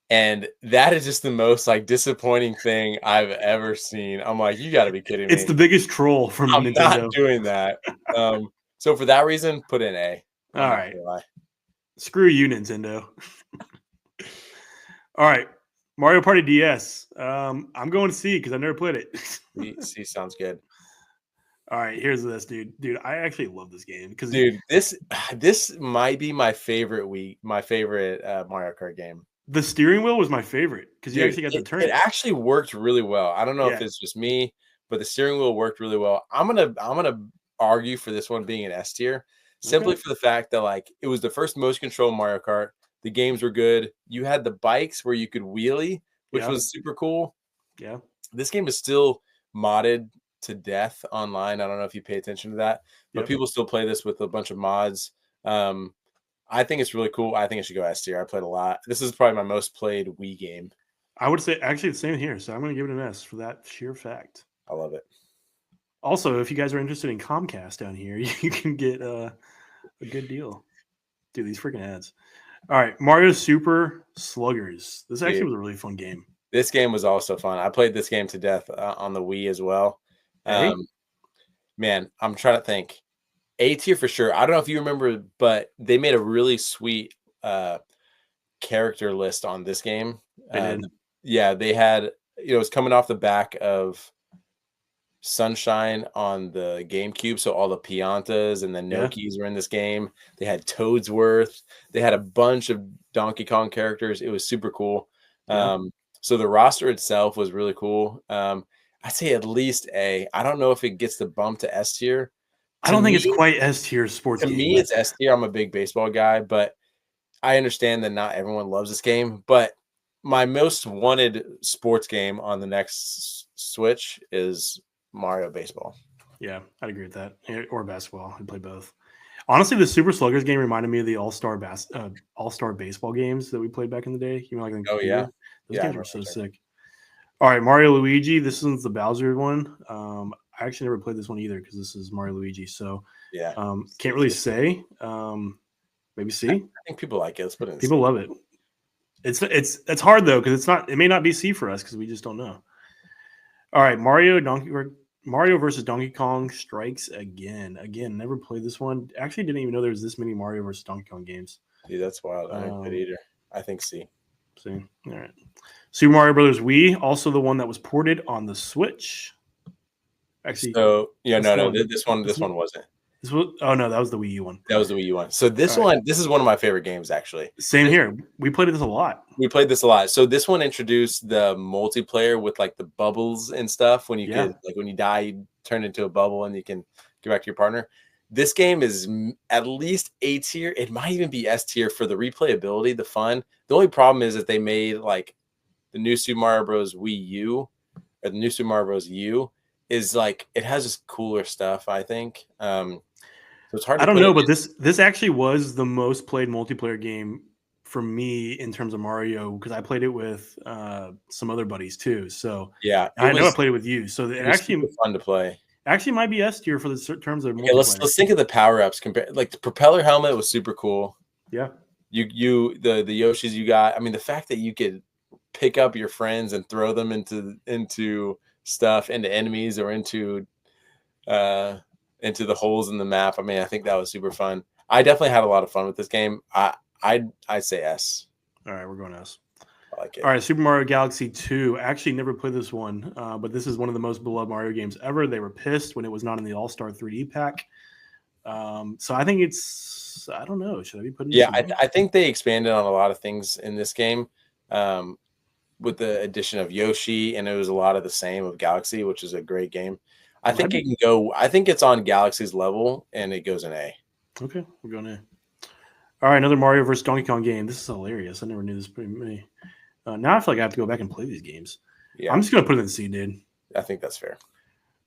And that is just the most disappointing thing I've ever seen. I'm like, you got to be kidding me! It's the biggest troll from Nintendo. I'm not doing that. So for that reason, put in A. All right. Screw you, Nintendo. All right. Mario Party DS. I'm going C because I never played it. C sounds good. All right, here's this, dude. Dude, I actually love this game because this might be my favorite Mario Kart game. The steering wheel was my favorite because you actually got to turn it. It actually worked really well. I don't know if it's just me, but the steering wheel worked really well. I'm gonna argue for this one being an S tier, simply for the fact that it was the first motion control Mario Kart. The games were good. You had the bikes where you could wheelie, which was super cool. Yeah. This game is still modded to death online. I don't know if you pay attention to that, but people still play this with a bunch of mods. I think it's really cool. I think it should go S tier. I played a lot. This is probably my most played Wii game. I would say actually the same here. So I'm going to give it an S for that sheer fact. I love it. Also, if you guys are interested in Comcast down here, you can get a good deal. Dude, these freaking ads. All right, Mario Super Sluggers. This actually was a really fun game. This game was also fun. I played this game to death on the Wii as well. Man, I'm trying to think. A tier for sure. I don't know if you remember, but they made a really sweet character list on this game. They did. Yeah, they had, it was coming off the back of Sunshine on the GameCube, so all the Piantas and the Yeah. Nokis were in this game. They had Toadsworth. They had a bunch of Donkey Kong characters. It was super cool. Yeah. So the roster itself was really cool. I'd say at least A. I don't know if it gets the bump to S tier. I don't think it's quite S tier sports game. It's S tier. I'm a big baseball guy, but I understand that not everyone loves this game. But my most wanted sports game on the next Switch is Mario Baseball. Yeah, I'd agree with that. Or basketball. I'd play both. Honestly, the Super Sluggers game reminded me of the All-Star baseball games that we played back in the day. You know, like on the Oh, computer. yeah. Those Yeah, I games were remember so that. sick. All right, Mario Luigi. This one's the Bowser one. I actually never played this one either because this is Mario Luigi. So Yeah. can't really say. Maybe I C. think people like it. Let's put it in People C. love it. It's hard though because it's not. It may not be C for us because we just don't know. All right, Mario versus Donkey Kong strikes again. Again, never played this one. Actually, didn't even know there was this many Mario versus Donkey Kong games. Dude, that's wild. I didn't play it either. I think C. See, all right. Super Mario Brothers Wii, also the one that was ported on the Switch. Actually, So yeah, that's the no, one- this one wasn't. this was. Oh no, that was the Wii U one. That was the Wii U one. So this All right. one, this is one of my favorite games actually. Same here. We played this a lot. We played this a lot. So this one introduced the multiplayer with like the bubbles and stuff. When you Yeah. could, like when you die, you turn into a bubble and you can get back to your partner. This game is at least A tier. It might even be S tier for the replayability, the fun. The only problem is that they made like the new Super Mario Bros. Wii U or the new Super Mario Bros. U is like it has just cooler stuff. I think. So it's hard. I To don't put know, it but this actually was the most played multiplayer game for me in terms of Mario because I played it with some other buddies too. So Yeah, I know I played it with you. So it was super fun to play. actually might be S tier for the terms of multiplayer. Okay, let's think of the power ups. Like the propeller helmet was super cool. Yeah. The Yoshis you got. I mean, the fact that you could pick up your friends and throw them into stuff, into enemies, or into the holes in the map. I mean, I think that was super fun. I definitely had a lot of fun with this game. I'd say S. All right, we're going S. I like it. All right, Super Mario Galaxy 2. I actually never played this one, but this is one of the most beloved Mario games ever. They were pissed when it was not in the All-Star 3D pack. So I think it's, I don't know. Should I be putting Yeah, this I think they expanded on a lot of things in this game with the addition of Yoshi, and it was a lot of the same of Galaxy, which is a great game. I think it can go. I think it's on Galaxy's level, and it goes in A. Okay, we're going A. All right, another Mario versus Donkey Kong game. This is hilarious. I never knew this pretty many. Now I feel like I have to go back and play these games. Yeah, I'm just going to put it in C, dude. I think that's fair.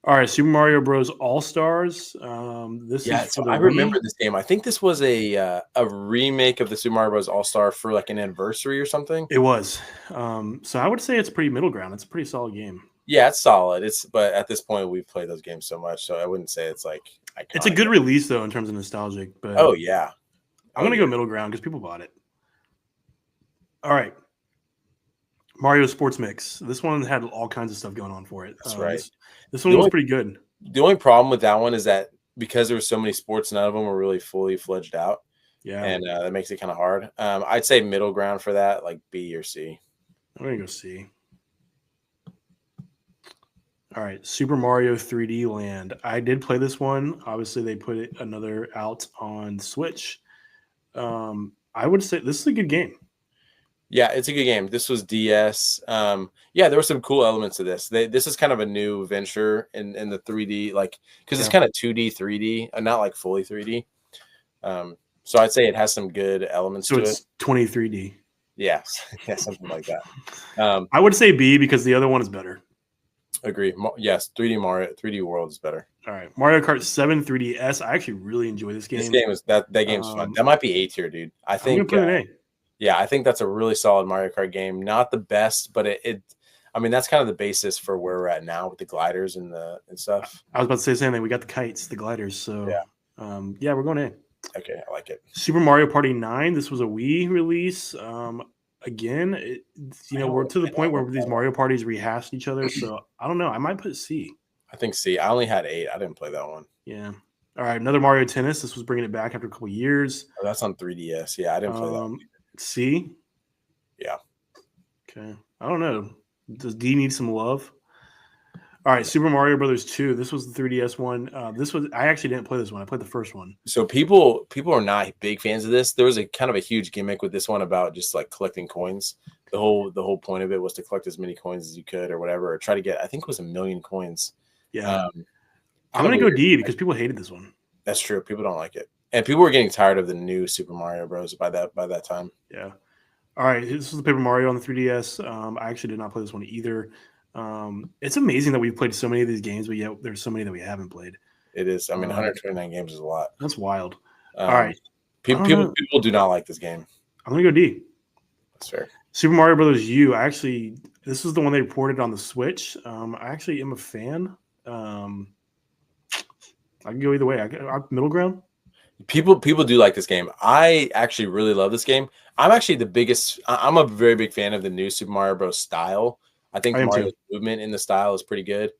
All right, Super Mario Bros. All Stars. So I remember this game. I think this was a remake of the Super Mario Bros. All Star for like an anniversary or something. It was. So I would say it's pretty middle ground. It's a pretty solid game. Yeah, it's solid. But at this point we've played those games so much, so I wouldn't say it's like iconic. It's a good release though in terms of nostalgic. But oh yeah, I'm gonna go middle ground because people bought it. All right, Mario Sports Mix. This one had all kinds of stuff going on for it. That's right. This one was pretty good. The only problem with that one is that because there were so many sports, none of them were really fully fledged out. Yeah, and that makes it kind of hard. I'd say middle ground for that, like B or C. I'm gonna go C. All right, Super Mario 3D Land. I did play this one. Obviously, they put another out on Switch. I would say this is a good game. Yeah, it's a good game. This was DS. Yeah, there were some cool elements to this. This is kind of a new venture in the 3D, like because it's kind of 2D, 3D, and not like fully 3D. So I'd say it has some good elements to it. So it's 23D. Yeah, something like that. I would say B because the other one is better. Agree. Yes, 3D Mario, 3D World is better. All right, Mario Kart 7 3DS. I actually really enjoy this game. This game is that game's fun. That might be A tier, dude. I think. I'm gonna put it A. Yeah, I think that's a really solid Mario Kart game. Not the best, but I mean, that's kind of the basis for where we're at now with the gliders and stuff. I was about to say the same thing. We got the kites, the gliders. So yeah, we're going A. Okay, I like it. Super Mario Party 9. This was a Wii release. Again, we're to the point where these Mario parties rehashed each other. So I don't know. I might put C. I think C. I only had 8. I didn't play that one. Yeah. All right, another Mario Tennis. This was bringing it back after a couple of years. Oh, that's on 3DS. Yeah, I didn't play that one. C. Yeah. Okay. I don't know. Does D need some love? All right, Super Mario Brothers 2. This was the 3DS one. I actually didn't play this one. I played the first one. So people are not big fans of this. There was a kind of a huge gimmick with this one about just like collecting coins. The whole point of it was to collect as many coins as you could or whatever, or try to get, I think it was 1 million coins. Yeah. I'm going to go D because people hated this one. That's true. People don't like it. And people were getting tired of the new Super Mario Bros. by that time. Yeah. All right. This was the Paper Mario on the 3DS. I actually did not play this one either. It's amazing that we've played so many of these games, but yet there's so many that we haven't played. It is. I mean, 129 games is a lot. That's wild. All right. People do not like this game. I'm going to go D. That's fair. Super Mario Brothers U. This is the one they ported on the Switch. I actually am a fan. I can go either way. Middle ground. People do like this game. I actually really love this game. I'm a very big fan of the new Super Mario Bros. Style. I think Mario's movement in the style is pretty good.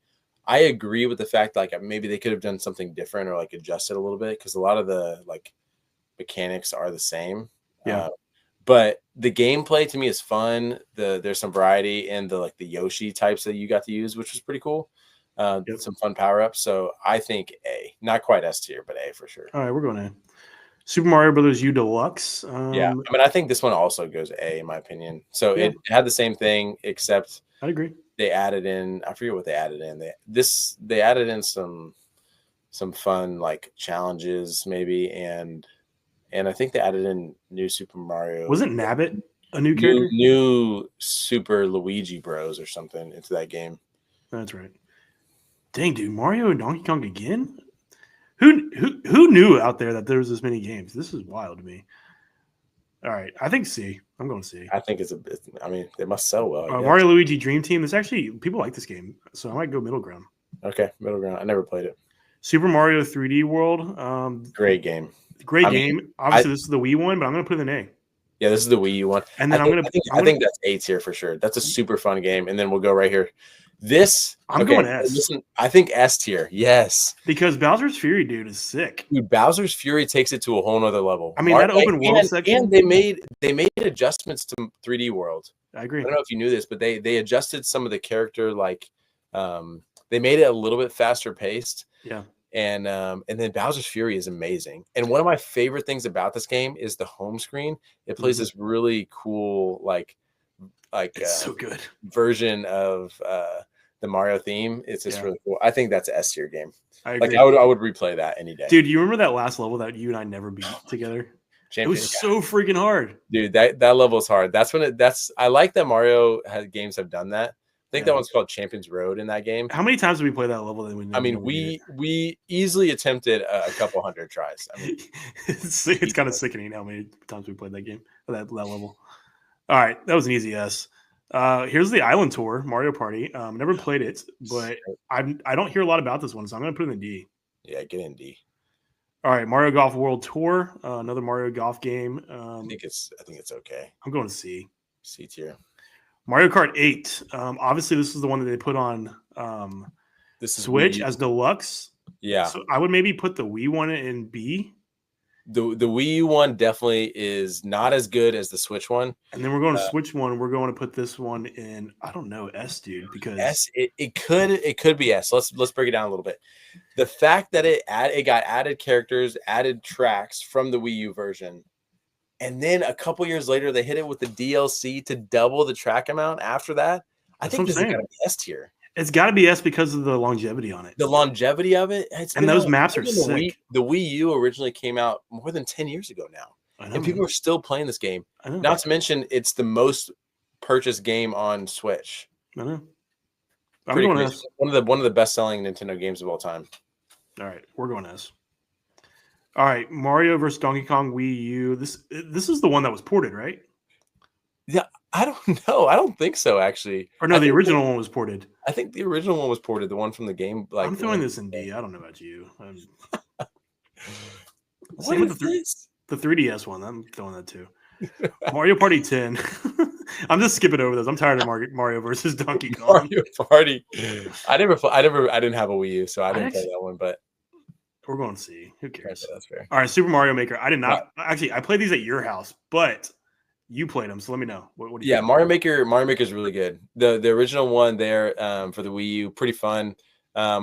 I agree with the fact like maybe they could have done something different or like adjusted a little bit because a lot of the like mechanics are the same. Yeah. But the gameplay to me is fun. There's some variety in the Yoshi types that you got to use, which was pretty cool. Some fun power ups. So I think A, not quite S tier, but A for sure. All right, we're going A. Super Mario Brothers U Deluxe. Yeah, I mean, I think this one also goes A in my opinion. So it had the same thing, except I agree. They added in, I forget what they added in. They added in some fun like challenges maybe, and I think they added in new Super Mario. Wasn't Nabbit a new character? New Super Luigi Bros or something into that game. That's right. Dang, dude, Mario and Donkey Kong again? Who knew out there that there was this many games? This is wild to me. All right, I think C. I'm going C. I think I mean, they must sell well. Mario Luigi Dream Team. This actually, people like this game, so I might go middle ground. Okay, middle ground. I never played it. Super Mario 3D World. Great game. Great game. Obviously, this is the Wii one, but I'm going to put it in A. Yeah, this is the Wii U one. And then I think that's A tier for sure. That's a super fun game. And then we'll go right here. I'm going S. Listen, I think S tier. Yes. Because Bowser's Fury, dude, is sick. Dude, Bowser's Fury takes it to a whole nother level. I mean, that open world section. And they made adjustments to 3D World. I agree. I don't know if you knew this, but they adjusted some of the character, they made it a little bit faster paced. Yeah. And then Bowser's Fury is amazing. And one of my favorite things about this game is the home screen. It plays this really cool, it's so good version of the Mario theme. It's just really cool. I think that's an S tier game. I agree. I would replay that any day. Dude, you remember that last level that you and I never beat together? It was so freaking hard. Dude, that level is hard. I like that Mario games have done that. I think that one's called Champions Road in that game. How many times did we play that level? We easily attempted a couple hundred tries. I mean, it's kind of sickening how many times we played that game, that level. All right, that was an easy S. Here's the Island Tour, Mario Party. Never played it, but I don't hear a lot about this one, so I'm going to put it in D. Yeah, get in D. All right, Mario Golf World Tour, another Mario Golf game. I think it's okay. I'm going to C. C tier. Mario Kart 8. Obviously, this is the one that they put on Switch as deluxe. Yeah. So I would maybe put the Wii one in B. The Wii U one definitely is not as good as the Switch one. And then we're going to Switch one. We're going to put this one in, I don't know, S, dude, because S it could be S. Let's break it down a little bit. The fact that it got added characters, added tracks from the Wii U version. And then a couple years later, they hit it with the DLC to double the track amount after that. I think this is going to be S tier. It's got to be S because of the longevity on it. The longevity of it. And those maps are sick. The Wii U originally came out more than 10 years ago now. And people are still playing this game. Not to mention, it's the most purchased game on Switch. I know. I'm going S. One of the best-selling Nintendo games of all time. All right, we're going S. All right, Mario versus Donkey Kong Wii U. This is the one that was ported, right? Yeah, I don't know. I don't think so, actually. Or no, the original one was ported. I think the original one was ported, the one from the game. I'm throwing this in D. I don't know about you. What is this? The 3DS one. I'm throwing that too. Mario Party 10. I'm just skipping over those. I'm tired of Mario versus Donkey Kong. Mario Party. I didn't have a Wii U, so I didn't play that one, but we're going to see. Who cares? That's fair. All right, Super Mario Maker. I did not actually. I played these at your house, but You played them, so let me know. What do you Yeah, think? Mario Maker is really good. The original one there for the Wii U, pretty fun,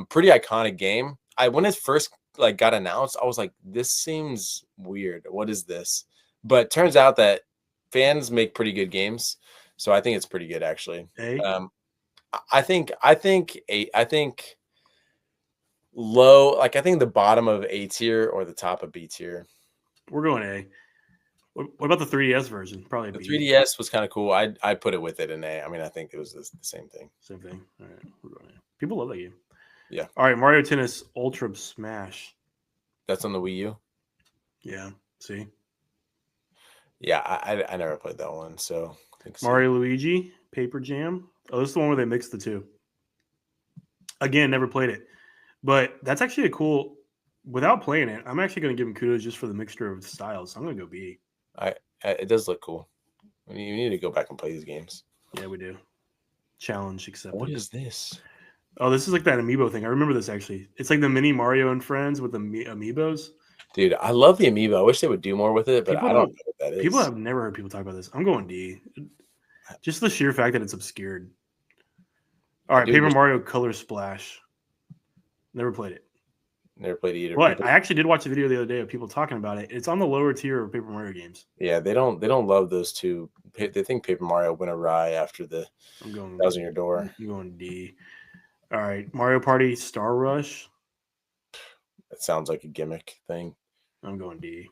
pretty iconic game. When it first like got announced, I was like, this seems weird. What is this? But turns out that fans make pretty good games, so I think it's pretty good actually. A? I think low, like I think the bottom of A tier or the top of B tier. We're going A. What about the 3DS version? Probably The B. 3DS was kind of cool. I put it with it in A. I mean, I think it was the same thing. Same thing. All right. We're going A. People love that game. Yeah. All right. Mario Tennis Ultra Smash. That's on the Wii U. Yeah. See? Yeah, I never played that one. So Mario Luigi Paper Jam. Oh, this is the one where they mix the two. Again, never played it. But that's actually a cool. Without playing it, I'm actually going to give him kudos just for the mixture of styles. So I'm going to go B. It does look cool. You need to go back and play these games. Yeah, we do. Challenge accepted. What is this? Oh, this is like that amiibo thing. I remember this actually. It's like the mini Mario and Friends with the amiibos. Dude, I love the amiibo. I wish they would do more with it, but I don't know what that is. People have never heard people talk about this. I'm going D. Just the sheer fact that it's obscured. All right, Paper Mario Color Splash. Never played it. Never played it either. But I actually did watch a video the other day of people talking about it. It's on the lower tier of Paper Mario games. Yeah, they don't love those two. They think Paper Mario went awry after that was in your door. I'm going D. All right, Mario Party Star Rush. That sounds like a gimmick thing. I'm going D.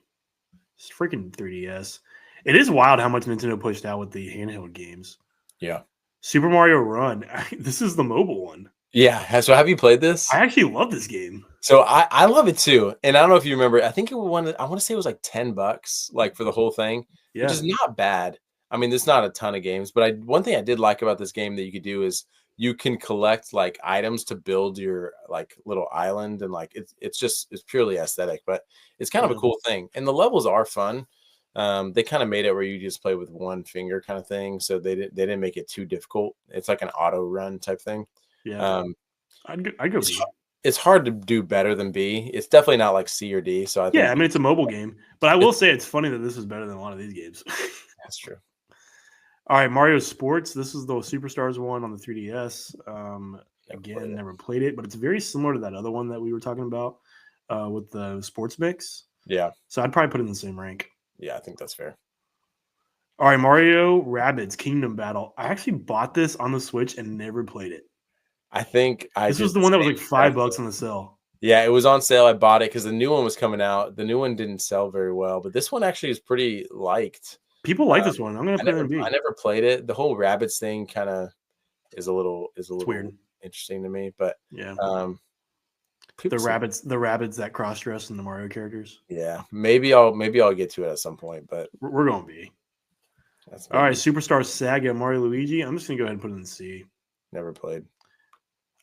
It's freaking 3DS. It is wild how much Nintendo pushed out with the handheld games. Yeah. Super Mario Run. This is the mobile one. Yeah. So have you played this? I actually love this game. So I love it too. And I don't know if you remember, I think I want to say it was like $10 like for the whole thing, which is not bad. I mean, there's not a ton of games, but one thing I did like about this game that you could do is you can collect like items to build your like little island, and like it's purely aesthetic, but it's kind of a cool thing. And the levels are fun. They kind of made it where you just play with one finger kind of thing, so they didn't make it too difficult. It's like an auto run type thing. Yeah, I'd go B. It's hard to do better than B. It's definitely not like C or D. So I think I mean it's a mobile game, but I will say it's funny that this is better than a lot of these games. That's true. All right, Mario Sports. This is the Superstars one on the 3DS. Again, never played it, but it's very similar to that other one that we were talking about with the sports mix. Yeah. So I'd probably put it in the same rank. Yeah, I think that's fair. All right, Mario Rabbids Kingdom Battle. I actually bought this on the Switch and never played it. I think this was the one that was like $5 on the sale. Yeah, it was on sale. I bought it because the new one was coming out. The new one didn't sell very well, but this one actually is pretty liked. People like this one. I'm gonna put it in B. I never played it. The whole rabbits thing kind of is a little weird, interesting to me. But yeah, the rabbits that cross dress in the Mario characters. Yeah, maybe I'll get to it at some point. But we're going B. All right, Superstar Saga Mario Luigi. I'm just gonna go ahead and put it in C. Never played.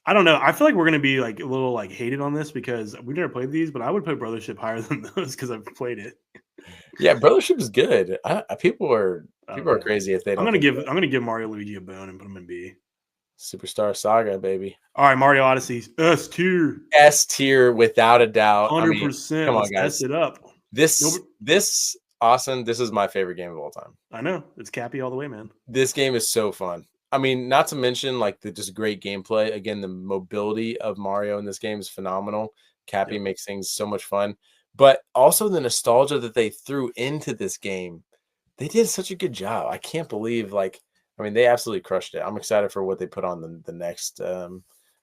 I don't know. I feel like we're gonna be like a little like hated on this because we never played these, but I would put Brothership higher than those because I've played it. Yeah, Brothership is good. People are crazy if they don't. I'm gonna give Mario Luigi a bone and put him in B. Superstar Saga, baby. All right, Mario Odyssey S tier. S tier without a doubt. 100%. Come on, guys. S it up. This Austin. This is my favorite game of all time. I know it's Cappy all the way, man. This game is so fun. I mean, not to mention like the just great gameplay. Again, the mobility of Mario in this game is phenomenal. Cappy makes things so much fun. But also the nostalgia that they threw into this game. They did such a good job. I can't believe, they absolutely crushed it. I'm excited for what they put on the next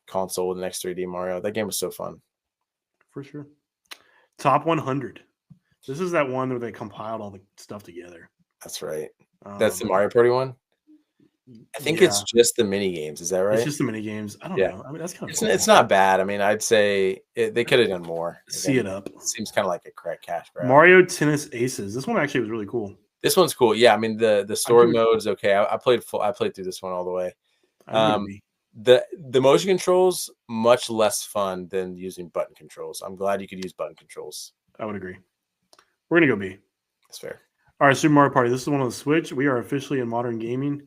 console, the next 3D Mario. That game was so fun. For sure. Top 100. This is that one where they compiled all the stuff together. That's right. That's the Mario Party one? I think it's just the mini games. Is that right? It's just the mini games. I don't know. I mean, that's kind of cool. It's not bad. I mean, I'd say they could have done more. See it up. It seems kind of like a crack cash grab. Mario Tennis Aces. This one actually was really cool. This one's cool. Yeah, I mean the story mode is okay. I played through this one all the way. The motion controls much less fun than using button controls. I'm glad you could use button controls. I would agree. We're gonna go B. That's fair. All right, Super Mario Party. This is one on the Switch. We are officially in modern gaming.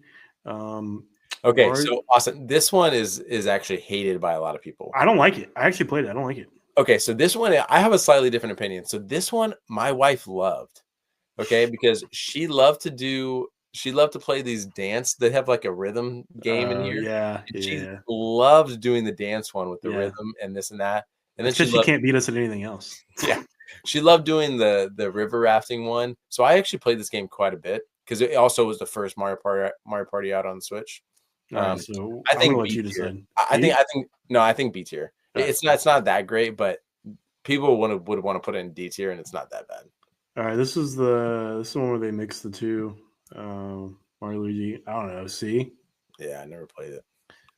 Okay, so Austin, this one is actually hated by a lot of people. I don't like it. I actually played it. I don't like it. Okay, so this one, I have a slightly different opinion. So this one, my wife loved. okay, because she loved to play these dance. They have like a rhythm game in here, Yeah, and she yeah, loves doing the dance one with the yeah. rhythm and this and that. And then That's she because she loved, can't beat us at anything else. yeah, she loved doing the river rafting one. So I actually played this game quite a bit because it also was the first Mario Party out on the Switch. All right, Um, so I I'm gonna think let B you tier. decide. I think B? I think no, I think B tier. All right. It's not that great, but people would want to put it in D tier, and it's not that bad. All right, this is the one where they mix the two. Mario Luigi. I don't know. C. Yeah, I never played it.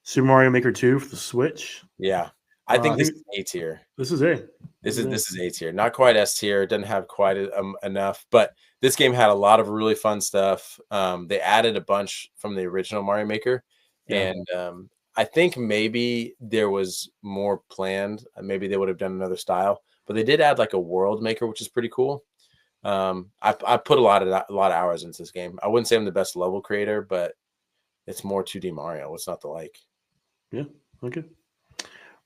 Super Mario Maker 2 for the Switch. Yeah, I I think this think is A tier. this is A. This is A tier. Not quite S tier. Doesn't have quite enough, but this game had a lot of really fun stuff. They added a bunch from the original Mario Maker, Yeah. and I think maybe there was more planned. Maybe they would have done another style, but they did add like a world maker, which is pretty cool. I put a lot of hours into this game. I wouldn't say I'm the best level creator, but it's more 2D Mario. What's not to like? Yeah. Okay.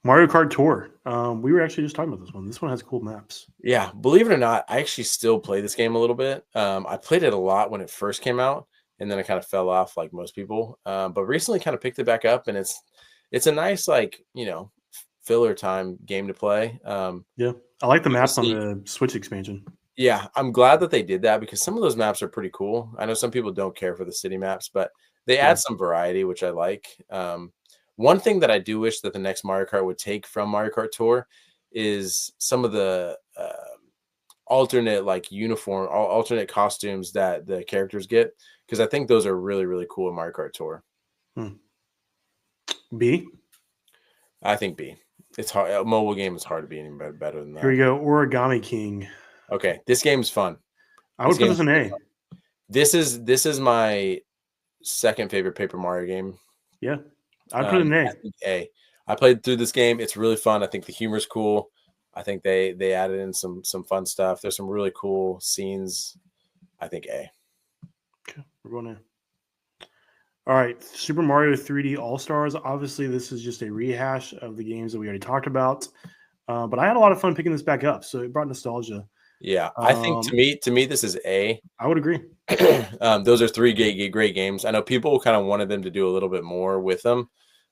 Mario Kart Tour. We were actually just talking about this one. This one has cool maps. Yeah, believe it or not, I actually still play this game a little bit. I played it a lot when it first came out, and then I kind of fell off like most people. But recently, kind of picked it back up, and it's a nice filler time game to play. Yeah. I like the maps on Obviously, the Switch expansion. yeah, I'm glad that they did that because some of those maps are pretty cool. I know some people don't care for the city maps, but they Yeah. add some variety, which I like. One thing that I do wish that the next Mario Kart would take from Mario Kart Tour is some of the alternate alternate costumes that the characters get, because I think those are really really cool in Mario Kart Tour. B. I think B. It's hard. A mobile game is hard to be any better than Here we that. go. Origami King. Okay, this game is fun. I would put this in A. This is my second favorite Paper Mario game. Yeah. I'd put it in A. I think A. I played through this game. It's really fun. I think the humor's cool. I think they added in some fun stuff. There's some really cool scenes. I think A. Okay, we're going A. All right, Super Mario 3D All Stars. Obviously, this is just a rehash of the games that we already talked about. But I had a lot of fun picking this back up, so it brought nostalgia. Yeah, I think to me this is A. I would agree. Those are three great games. I know people kind of wanted them to do a little bit more with them,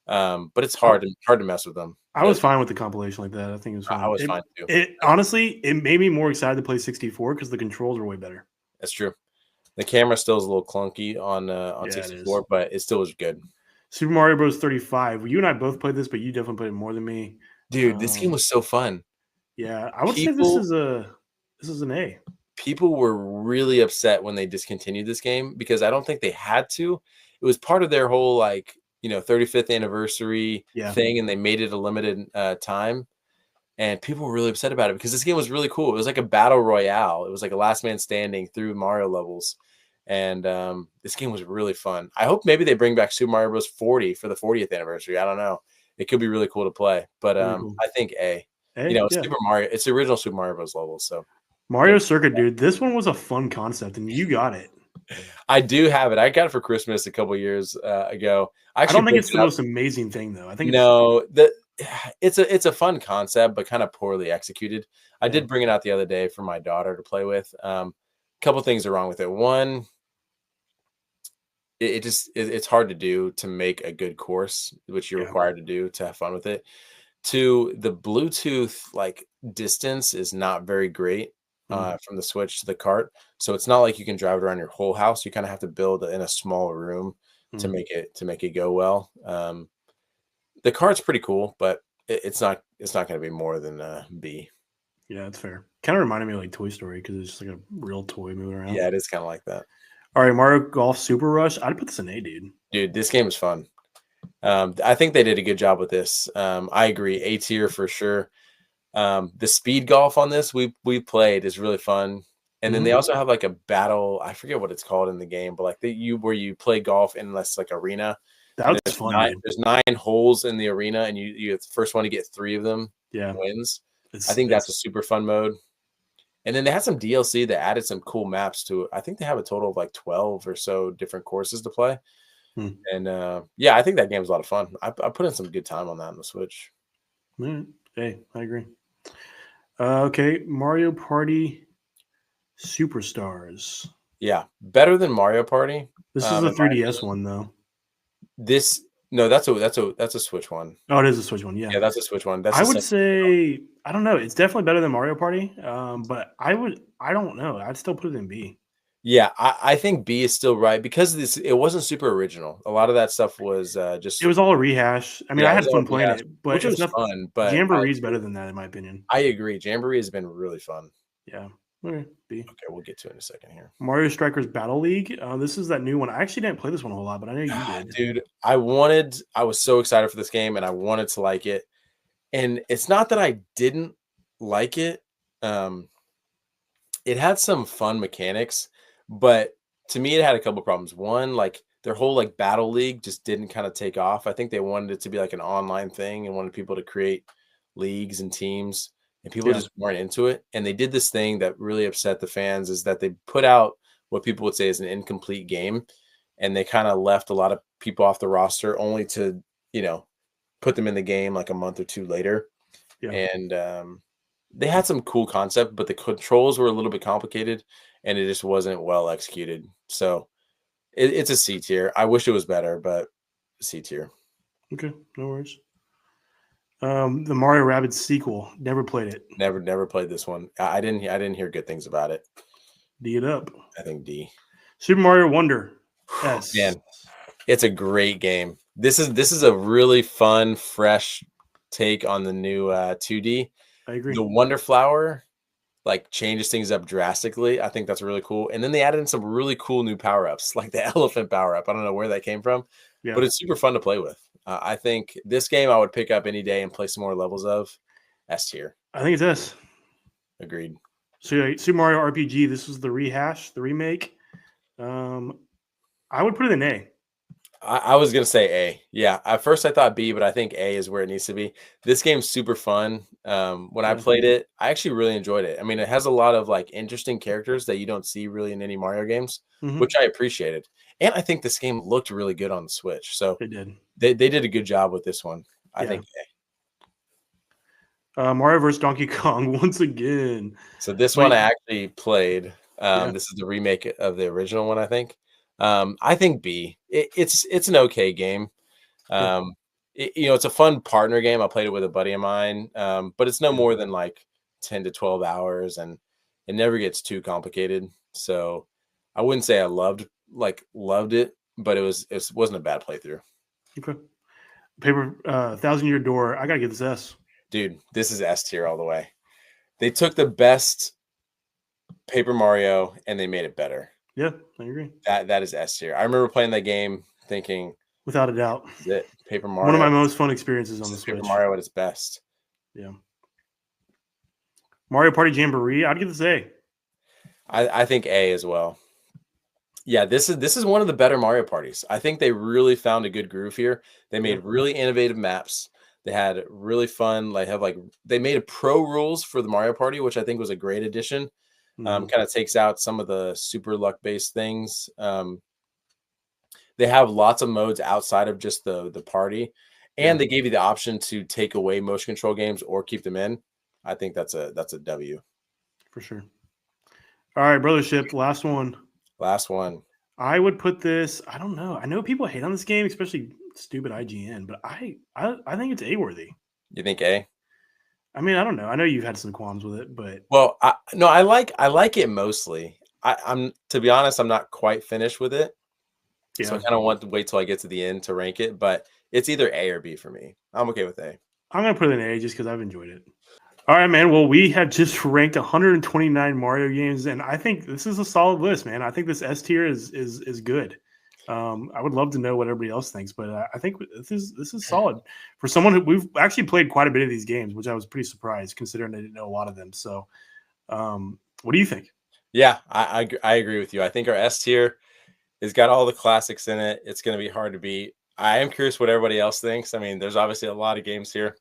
but it's hard to mess with them. I was fine with the compilation like that. I think it was fine. I was fine too. It honestly, it made me more excited to play 64 because the controls are way better. That's true. The camera still is a little clunky on 64, but it still was good. Super Mario Bros. 35. You and I both played this, but you definitely played it more than me. Dude, this game was so fun. Yeah, I would say this is an A. People were really upset when they discontinued this game because I don't think they had to. It was part of their whole 35th anniversary thing, and they made it a limited time. And people were really upset about it because this game was really cool. It was like a battle royale. It was like a last man standing through Mario levels. And this game was really fun. I hope maybe they bring back Super Mario Bros. 40 for the 40th anniversary. I don't know. It could be really cool to play. But cool. I think A. Super Mario. It's the original Super Mario Bros. Levels. So Mario Circuit, dude. This one was a fun concept, and you got it. I do have it. I got it for Christmas a couple years ago. I don't think it's the most amazing thing, though. I think it's a fun concept, but kind of poorly executed. I did bring it out the other day for my daughter to play with. A couple things are wrong with it. One, it's hard to do to make a good course, which you're required to do to have fun with it. Two, the Bluetooth distance is not very great from the Switch to the cart, so it's not like you can drive it around your whole house. You kind of have to build in a small room to make it go well. The cart's pretty cool, but it's not going to be more than B. Yeah, that's fair. Kind of reminded me of like Toy Story because it's just like a real toy moving around. Yeah, it is kind of like that. All right, Mario Golf Super Rush. I'd put this in A, dude. Dude, this game is fun. I think they did a good job with this. I agree. A tier for sure. The speed golf on this we played is really fun. And then they also have like a battle. I forget what it's called in the game, but where you play golf in this arena. That's fun. There's 9 holes in the arena, and you the first one to get 3 of them wins. I think that's a super fun mode. And then they had some DLC that added some cool maps to it. I think they have a total of 12 or so different courses to play. And I think that game's a lot of fun. I put in some good time on that on the Switch. Hey, I agree. Okay, Mario Party Superstars. Yeah, better than Mario Party. This is the In my 3DS opinion. one though. No, that's a Switch one. Oh, it is a Switch one. Yeah. Yeah, that's a Switch one. That's I the would same. say I don't know. It's definitely better than Mario Party. But I don't know. I'd still put it in B. Yeah, I think B is still right because it wasn't super original. A lot of that stuff was It just was all a rehash. I mean, yeah, I it had was all fun playing rehash, it, but which it's was not. fun. But Jamboree's better than that, in my opinion. I agree. Jamboree has been really fun. Yeah. Okay, B. Okay, we'll get to it in a second here. Mario Strikers Battle League. This is that new one. I actually didn't play this one a whole lot, but I know you did. Dude, I was so excited for this game and I wanted to like it. And it's not that I didn't like it. It had some fun mechanics, but to me it had a couple problems. One, like their whole like battle league just didn't kind of take off. I think they wanted it to be like an online thing and wanted people to create leagues and teams, and people Yeah. just weren't into it. And they did this thing that really upset the fans is that they put out what people would say is an incomplete game, and they kind of left a lot of people off the roster only to, put them in the game like a month or two later. Yeah. And they had some cool concept, but the controls were a little bit complicated and it just wasn't well executed. So it's a C tier. I wish it was better, but C tier. Okay, no worries. The Mario Rabbids sequel. Never played it. Never played this one. I didn't hear good things about it. D it up. I think D. Super Mario Wonder. S. Man, it's a great game. This is a really fun, fresh take on the new 2D. I agree. The Wonder Flower like changes things up drastically. I think that's really cool. And then they added in some really cool new power-ups, like the elephant power-up. I don't know where that came from, but it's super fun to play with. I think this game I would pick up any day and play some more levels of. S tier. I think it's S. Agreed. So Super Mario RPG. This was the rehash, the remake. I would put it in A. I was gonna say A. Yeah. At first I thought B, but I think A is where it needs to be. This game's super fun. When I played it, I actually really enjoyed it. I mean, it has a lot of like interesting characters that you don't see really in any Mario games, which I appreciated. And I think this game looked really good on the Switch. So It did. they did a good job with this one. I think A. Mario vs. Donkey Kong once again. So this one I actually played. This is the remake of the original one, I think. I think B. It's an okay game. It's a fun partner game. I played it with a buddy of mine, but it's no more than like 10 to 12 hours, and it never gets too complicated. So I wouldn't say I loved it, but it wasn't a bad playthrough. Okay. Paper 1,000-Year Door. I gotta give this S. Dude, this is S tier all the way. They took the best Paper Mario and they made it better. Yeah, I agree. That is S tier. I remember playing that game thinking, without a doubt, is it Paper Mario? One of my most fun experiences on the Switch. Paper Mario at its best. Yeah. Mario Party Jamboree. I'd give this A. I think A as well. Yeah, this is one of the better Mario parties. I think they really found a good groove here. They made really innovative maps. They had really fun. They made a pro rules for the Mario Party, which I think was a great addition. Kind of takes out some of the super luck based things. They have lots of modes outside of just the party, and they gave you the option to take away motion control games or keep them in. I think that's a W for sure. All right, Brothership, last one. Last one. I would put this. I don't know. I know people hate on this game, especially stupid IGN, but I think it's A worthy. You think A? I mean, I don't know. I know you've had some qualms with it, but I like it mostly. I'm to be honest, I'm not quite finished with it. Yeah. So I kind of want to wait till I get to the end to rank it, but it's either A or B for me. I'm okay with A. I'm gonna put it in A just because I've enjoyed it. All right, man. Well, we have just ranked 129 Mario games, and I think this is a solid list, man. I think this S tier is good. I would love to know what everybody else thinks, but I think this is solid for someone who we've actually played quite a bit of these games, which I was pretty surprised considering I didn't know a lot of them. So, what do you think? Yeah, I agree with you. I think our S tier has got all the classics in it. It's going to be hard to beat. I am curious what everybody else thinks. I mean, there's obviously a lot of games here.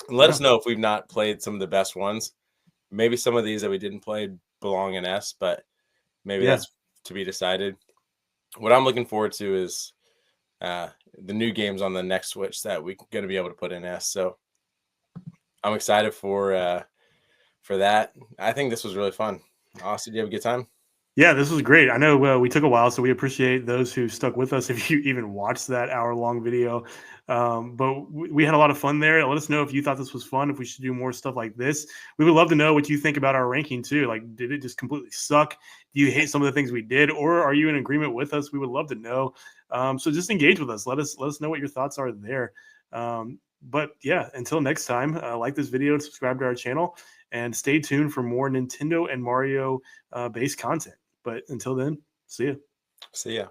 Let us know if we've not played some of the best ones. Maybe some of these that we didn't play belong in S, but maybe that's to be decided. What I'm looking forward to is the new games on the next Switch that we're going to be able to put in S. So I'm excited for that. I think this was really fun. Austin, do you have a good time? Yeah, this was great. I know we took a while, so we appreciate those who stuck with us. If you even watched that hour-long video, but we had a lot of fun there. Let us know if you thought this was fun. If we should do more stuff like this, we would love to know what you think about our ranking too. Like, did it just completely suck? Do you hate some of the things we did, or are you in agreement with us? We would love to know. So just engage with us. Let us know what your thoughts are there. But yeah, until next time, like this video and subscribe to our channel, and stay tuned for more Nintendo and Mario based content. But until then, see ya. See ya.